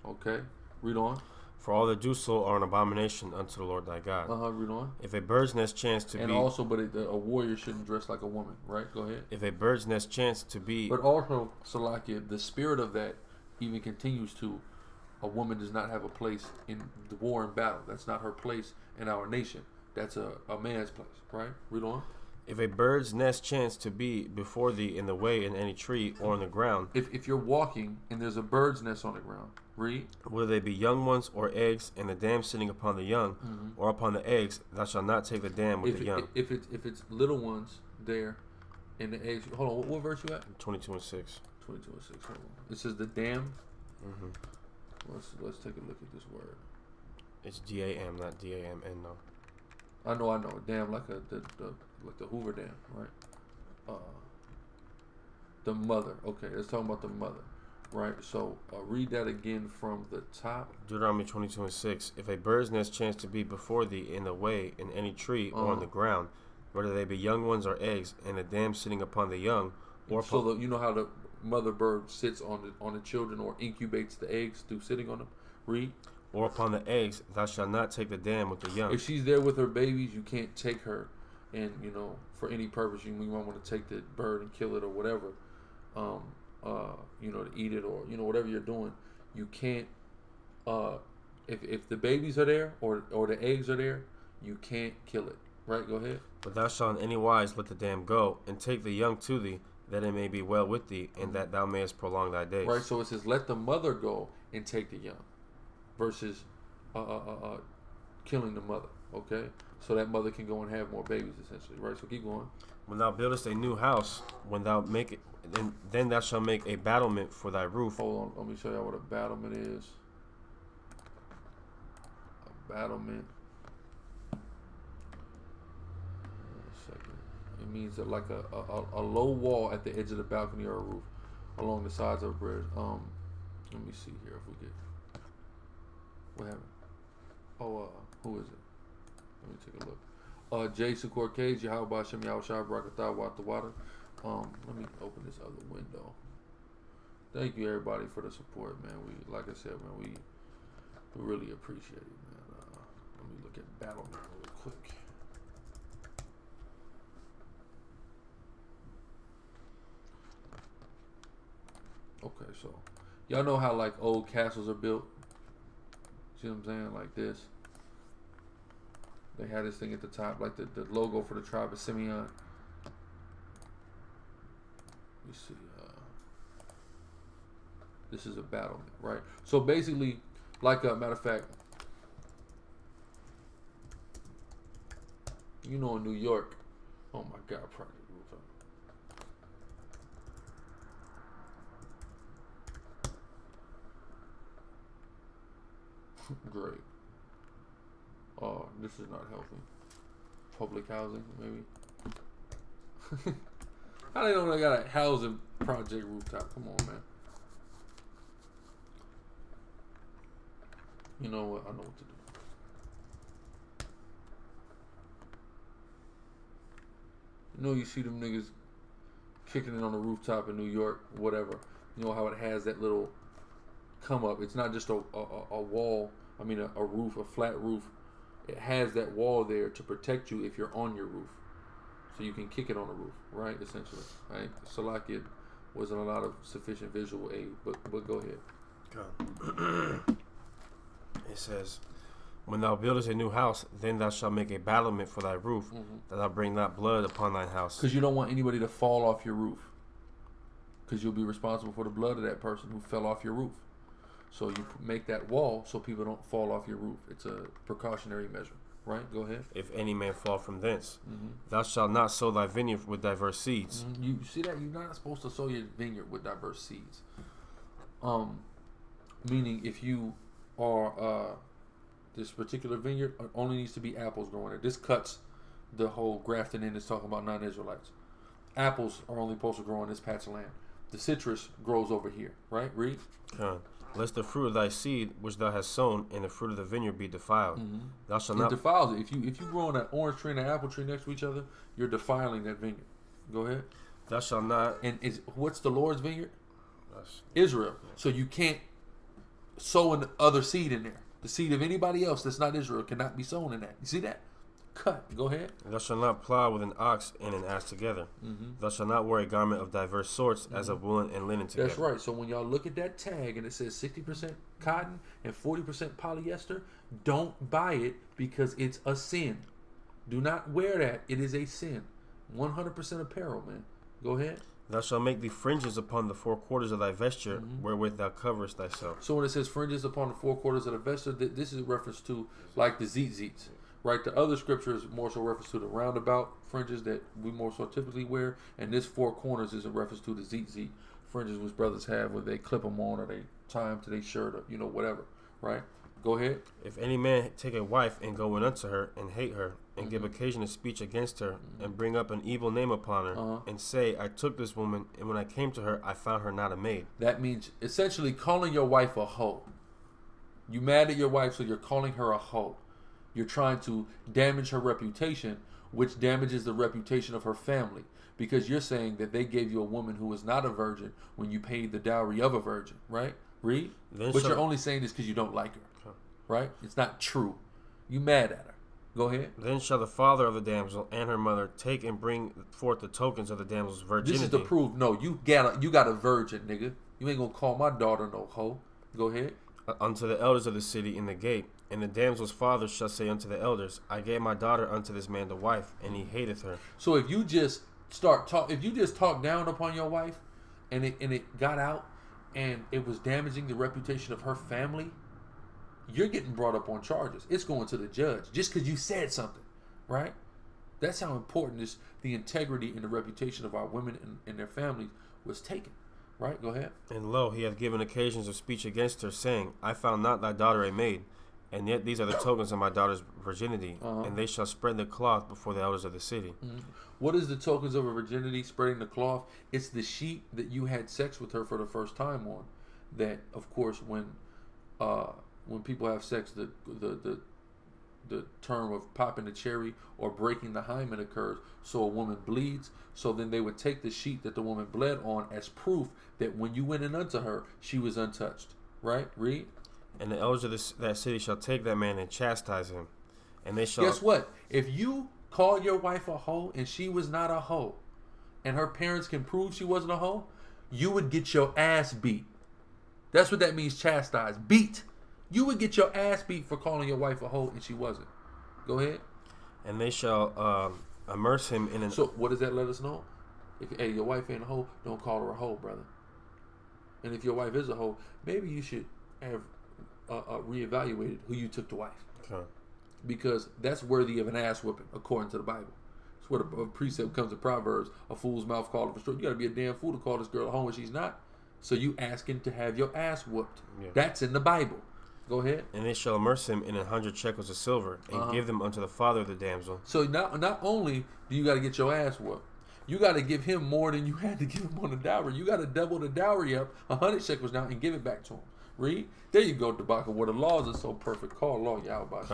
Okay, read on. For all that do so are an abomination unto the Lord thy God. Read on. If a bird's nest chance to and be... And also, but a warrior shouldn't dress like a woman, right? Go ahead. If a bird's nest chance to be... But also, Salakia, the spirit of that even continues to, a woman does not have a place in the war and battle. That's not her place in our nation. That's a man's place, right? Read on. If a bird's nest chance to be before thee in the way in any tree or on the ground... If you're walking and there's a bird's nest on the ground, read. Whether they be young ones or eggs, and the dam sitting upon the young or upon the eggs, thou shalt not take the dam with the young. If it's little ones there and the eggs... Hold on, what verse you at? 22 and 6. 22 and 6, hold on. It says the dam. Let's take a look at this word. It's D-A-M, not D-A-M-N, no. I know. Dam, like the Hoover Dam, right? The mother. Okay, let's talk about the mother, right? So read that again from the top. Deuteronomy 22 and 6. If a bird's nest chance to be before thee in the way in any tree or on the ground, whether they be young ones or eggs, and the dam sitting upon the young, or upon... you know how the mother bird sits on the children or incubates the eggs through sitting on them. Read. Or upon the eggs, thou shalt not take the dam with the young. If she's there with her babies, you can't take her, and for any purpose. You might want to take the bird and kill it or whatever, to eat it or whatever you're doing. You can't. If the babies are there or the eggs are there, you can't kill it. Right? Go ahead. But thou shalt in any wise let the dam go, and take the young to thee, that it may be well with thee, and that thou mayest prolong thy days. Right. So it says, let the mother go and take the young, versus killing the mother. Okay, so that mother can go and have more babies, essentially. Right. So keep going. When thou buildest a new house, when thou make it, then thou shalt make a battlement for thy roof. Hold on, let me show you what a battlement is. A battlement. It means that like a low wall at the edge of the balcony or a roof along the sides of a bridge. Let me see here if we get what happened. Oh, who is it? Let me take a look. Jay Secor Cage, Yahweh Shem Yahweh Brakatah Wat the Water. Let me open this other window. Thank you everybody for the support, man. We, like I said, man, we really appreciate it, man. Let me look at Battlement real quick. Okay, so y'all know how like old castles are built? See what I'm saying? Like this. They had this thing at the top, like the logo for the tribe of Simeon. Let me see. This is a battlement, right? So basically, like a matter of fact, You know, in New York, oh my God, Project Rooftop. Great. Oh, this is not healthy. Public housing, maybe. How they know they got a housing project rooftop? Come on, man. You know what? I know what to do. You know, you see them niggas kicking it on the rooftop in New York, whatever. You know how it has that little come up. It's not just a wall. I mean, a roof, a flat roof. It has that wall there to protect you if you're on your roof. So you can kick it on the roof, right? Essentially, right? Salakia wasn't a lot of sufficient visual aid, but go ahead. It says, when thou buildest a new house, then thou shalt make a battlement for thy roof, that thou bring not blood upon thine house. Because you don't want anybody to fall off your roof. Because you'll be responsible for the blood of that person who fell off your roof. So you make that wall so people don't fall off your roof. It's a precautionary measure. Right? Go ahead. If any man fall from thence, thou shalt not sow thy vineyard with diverse seeds. You see that? You're not supposed to sow your vineyard with diverse seeds. Meaning if you are this particular vineyard only needs to be apples growing there. This cuts the whole grafting in. It's talking about non-Israelites. Apples are only supposed to grow on this patch of land. The citrus grows over here. Right? Read. Lest the fruit of thy seed which thou hast sown and the fruit of the vineyard be defiled. Thou shalt not. It defiles it. If you grow an orange tree and an apple tree next to each other, you're defiling that vineyard. Go ahead. Thou shalt not. And what's the Lord's vineyard? Israel. So you can't sow an other seed in there. The seed of anybody else that's not Israel cannot be sown in that. You see that? Cut. Go ahead. Thou shalt not plow with an ox and an ass together. Thou shalt not wear a garment of diverse sorts, as of woolen and linen together. That's right. So when y'all look at that tag and it says 60% cotton and 40% polyester, don't buy it because it's a sin. Do not wear that. It is a sin. 100% apparel, man. Go ahead. Thou shalt make thee fringes upon the four quarters of thy vesture, wherewith thou coverest thyself. So when it says fringes upon the four quarters of the vesture, this is a reference to like the tzitzits. Right, the other scripture is more so reference to the roundabout fringes that we more so typically wear, and this four corners is a reference to the tzitzit fringes which brothers have where they clip them on or they tie them to their shirt or whatever. Right, go ahead. If any man take a wife and go in unto her and hate her and give occasion of speech against her and bring up an evil name upon her and say, I took this woman and when I came to her I found her not a maid. That means essentially calling your wife a hoe. You mad at your wife, so you're calling her a hoe. You're trying to damage her reputation, which damages the reputation of her family. Because you're saying that they gave you a woman who was not a virgin when you paid the dowry of a virgin, right? Read. But you're only saying this because you don't like her, right? It's not true. You mad at her. Go ahead. Then shall the father of the damsel and her mother take and bring forth the tokens of the damsel's virginity. This is the proof. No, you got a virgin, nigga. You ain't gonna call my daughter no hoe. Go ahead. Unto the elders of the city in the gate. And the damsel's father shall say unto the elders, I gave my daughter unto this man to wife, and he hateth her. So if you just talk down upon your wife, and it got out, and it was damaging the reputation of her family, you're getting brought up on charges. It's going to the judge just because you said something, right? That's how important the integrity and the reputation of our women and their families was taken. Right? Go ahead. And lo, he hath given occasions of speech against her, saying, I found not thy daughter a maid. And yet these are the tokens of my daughter's virginity, and they shall spread the cloth before the elders of the city. What is the tokens of her virginity, spreading the cloth? It's the sheet that you had sex with her for the first time on. That, of course, when people have sex, the term of popping the cherry or breaking the hymen occurs, so a woman bleeds. So then they would take the sheet that the woman bled on as proof that when you went in unto her, she was untouched. Right? Read. And the elders of that city shall take that man and chastise him. And they shall... Guess what? If you call your wife a hoe and she was not a hoe, and her parents can prove she wasn't a hoe, you would get your ass beat. That's what that means, chastise. Beat. You would get your ass beat for calling your wife a hoe and she wasn't. Go ahead. And they shall immerse him in an... So what does that let us know? If your wife ain't a hoe, don't call her a hoe, brother. And if your wife is a hoe, maybe you should have reevaluated who you took to wife. Okay. because that's worthy of an ass whipping, according to the Bible. That's where a precept comes in Proverbs. A fool's mouth calleth for straight. You got to be a damn fool to call this girl at home when she's not. So you asking to have your ass whooped. Yeah. That's in the Bible. Go ahead. And they shall immerse him in 100 shekels of silver, and give them unto the father of the damsel. So not only do you got to get your ass whooped, you got to give him more than you had to give him on the dowry. You got to double the dowry up, 100 shekels down, and give it back to him. Read. There you go, Debacle, where the laws are so perfect. Call law, Yahweh.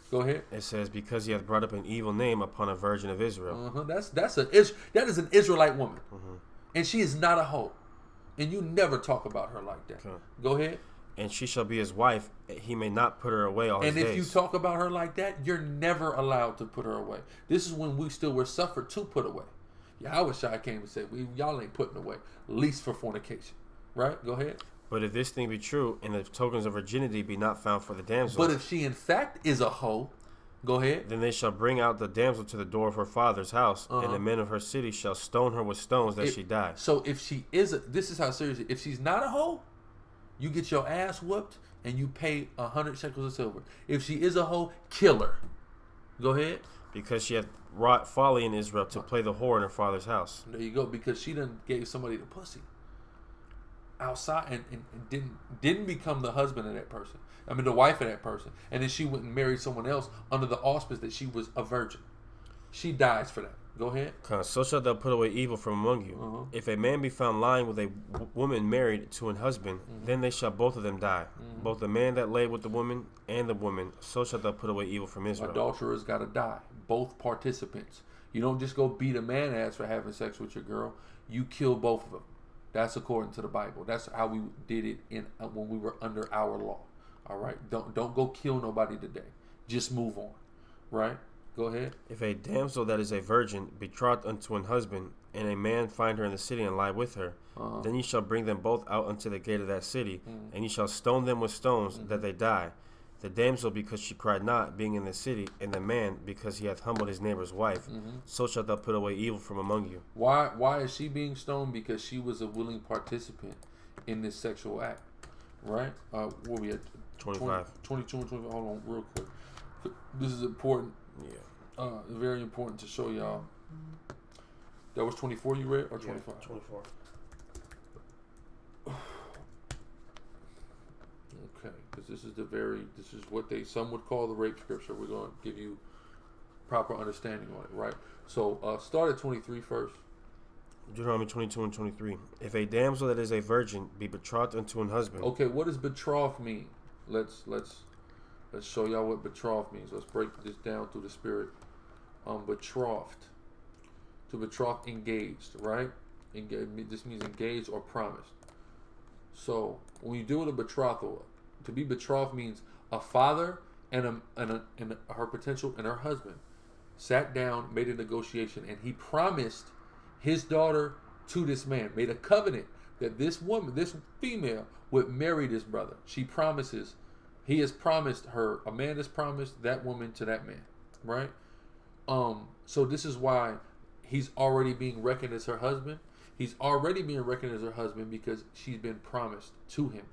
Go ahead. It says, because he hath brought up an evil name upon a virgin of Israel. That is an Israelite woman. And she is not a hoe. And you never talk about her like that. Go ahead. And she shall be his wife. He may not put her away all his days. And if you talk about her like that, you're never allowed to put her away. This is when we still were suffered to put away. Yahweh came and said, y'all ain't putting away, least for fornication. Right? Go ahead. But if this thing be true, and the tokens of virginity be not found for the damsel. But if she in fact is a hoe, go ahead. Then they shall bring out the damsel to the door of her father's house, and the men of her city shall stone her with stones that she die. So if she is, this is how serious it is. If she's not a hoe, you get your ass whooped and you pay 100 shekels of silver. If she is a hoe, kill her. Go ahead. Because she hath wrought folly in Israel to play the whore in her father's house. There you go. Because she done gave somebody the pussy outside and didn't become the husband of that person. I mean, the wife of that person. And then she went and married someone else under the auspice that she was a virgin. She dies for that. Go ahead. So shalt thou put away evil from among you. If a man be found lying with a woman married to an husband, then they shall both of them die. Both the man that lay with the woman and the woman. So shalt thou put away evil from Israel. Adulterers got to die. Both participants. You don't just go beat a man ass for having sex with your girl. You kill both of them. That's according to the Bible. That's how we did it when we were under our law. All right. Don't go kill nobody today. Just move on. Right. Go ahead. If a damsel that is a virgin betrothed unto an husband, and a man find her in the city and lie with her, then ye shall bring them both out unto the gate of that city, and ye shall stone them with stones that they die. The damsel because she cried not, being in the city, and the man because he hath humbled his neighbor's wife. So shalt thou put away evil from among you. Why is she being stoned? Because she was a willing participant in this sexual act. Right? What we at? 25. 22 and 25. Hold on real quick. This is important. Yeah. Very important to show y'all. That was 24 you read or 25? Yeah, 24. Okay, because this is what some would call the rape scripture. We're going to give you proper understanding on it, right? So start at 23 first. Deuteronomy 22 and 23. If a damsel that is a virgin be betrothed unto an husband. Okay, what does betrothed mean? Let's show y'all what betrothed means. Let's break this down through the spirit. Betrothed. To betroth, engaged, right? This means engaged or promised. So when you deal with a betrothal, to be betrothed means a father and her potential and her husband sat down, made a negotiation, and he promised his daughter to this man, made a covenant that this woman, this female, would marry this brother. She promises. He has promised her. A man has promised that woman to that man, right? So this is why he's already being reckoned as her husband. He's already being reckoned as her husband because she's been promised to him.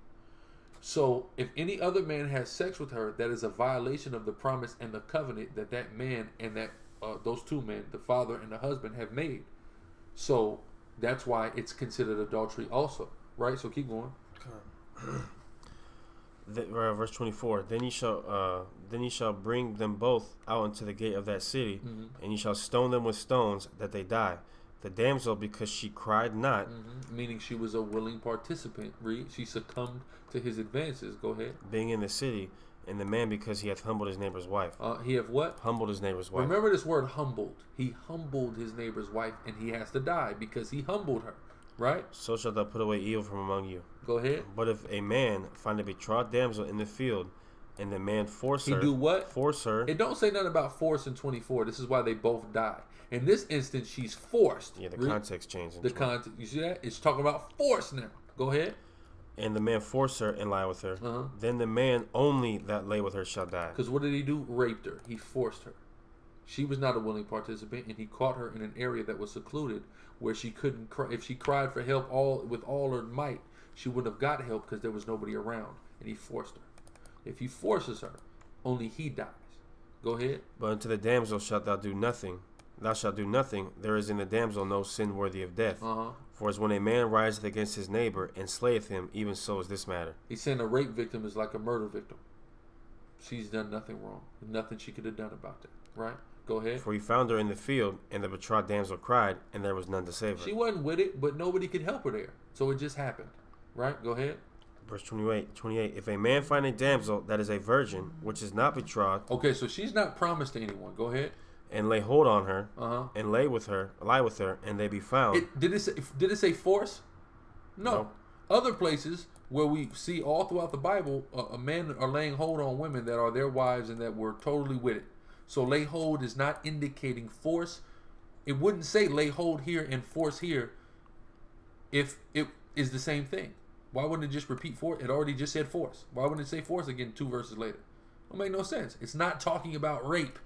So if any other man has sex with her, that is a violation of the promise and the covenant that man and that those two men, the father and the husband, have made. So that's why it's considered adultery also, right? So keep going. Verse 24. Then ye shall bring them both out into the gate of that city, and ye shall stone them with stones that they die. The damsel because she cried not, meaning she was a willing participant. Read, she succumbed to his advances. Go ahead. Being in the city, and the man because he hath humbled his neighbor's wife. He have what? Humbled his neighbor's wife. Remember this word humbled. He humbled his neighbor's wife, and he has to die because he humbled her. Right? So shalt thou put away evil from among you. Go ahead. But if a man find a betrothed damsel in the field, and the man force her. He do what? Force her. It don't say nothing about force in 24. This is why they both die. In this instance, she's forced. Yeah, the context changes. The context. You see that? It's talking about force now. Go ahead. And the man force her and lie with her. Then the man only that lay with her shall die. Because what did he do? Raped her. He forced her. She was not a willing participant, and he caught her in an area that was secluded where she couldn't cry. If she cried for help with all her might, she wouldn't have got help because there was nobody around, and he forced her. If he forces her, only he dies. Go ahead. But unto the damsel shalt thou do nothing. Thou shalt do nothing. There is in the damsel no sin worthy of death. For as when a man riseth against his neighbor and slayeth him, even so is this matter. He's saying a rape victim is like a murder victim. She's done nothing wrong. Nothing she could have done about that. Right? Go ahead. For he found her in the field, and the betrothed damsel cried, and there was none to save her. She wasn't with it, but nobody could help her there. So it just happened. Right? Go ahead. Verse 28. If a man find a damsel that is a virgin, which is not betrothed. Okay, so she's not promised to anyone. Go ahead. And lay hold on her, and lie with her, and they be found. Did it say force? No. Other places where we see all throughout the Bible, men are laying hold on women that are their wives and that were totally with it. So lay hold is not indicating force. It wouldn't say lay hold here and force here if it is the same thing. Why wouldn't it just repeat force? It already just said force. Why wouldn't it say force again 2 verses later? It make no sense. It's not talking about rape.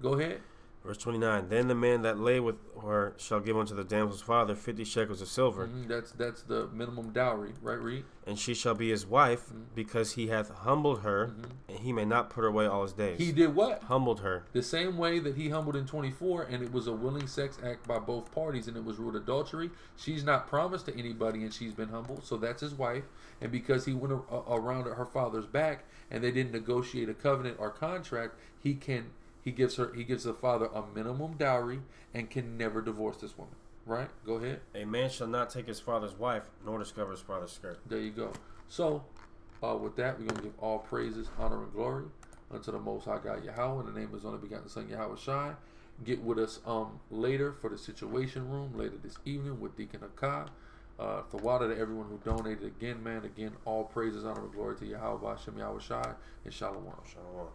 Go ahead. Verse 29. Then the man that lay with her shall give unto the damsel's father 50 shekels of silver. That's the minimum dowry, right? Read. And she shall be his wife, because he hath humbled her, and he may not put her away all his days. He did what? Humbled her. The same way that he humbled in 24, and it was a willing sex act by both parties, and it was ruled adultery. She's not promised to anybody, and she's been humbled, so that's his wife. And because he went around at her father's back, and they didn't negotiate a covenant or contract, he gives the father a minimum dowry and can never divorce this woman. Right? Go ahead. A man shall not take his father's wife, nor discover his father's skirt. There you go. So, with that, we're going to give all praises, honor, and glory unto the Most High God Yahweh, in the name of His only begotten Son, Yahweh Shai. Get with us later for the Situation Room, later this evening with Deacon Akkad. The water to everyone who donated. Again, all praises, honor, and glory to Yahweh, Hashem, Yahweh Shai, and Shalom. Shalom.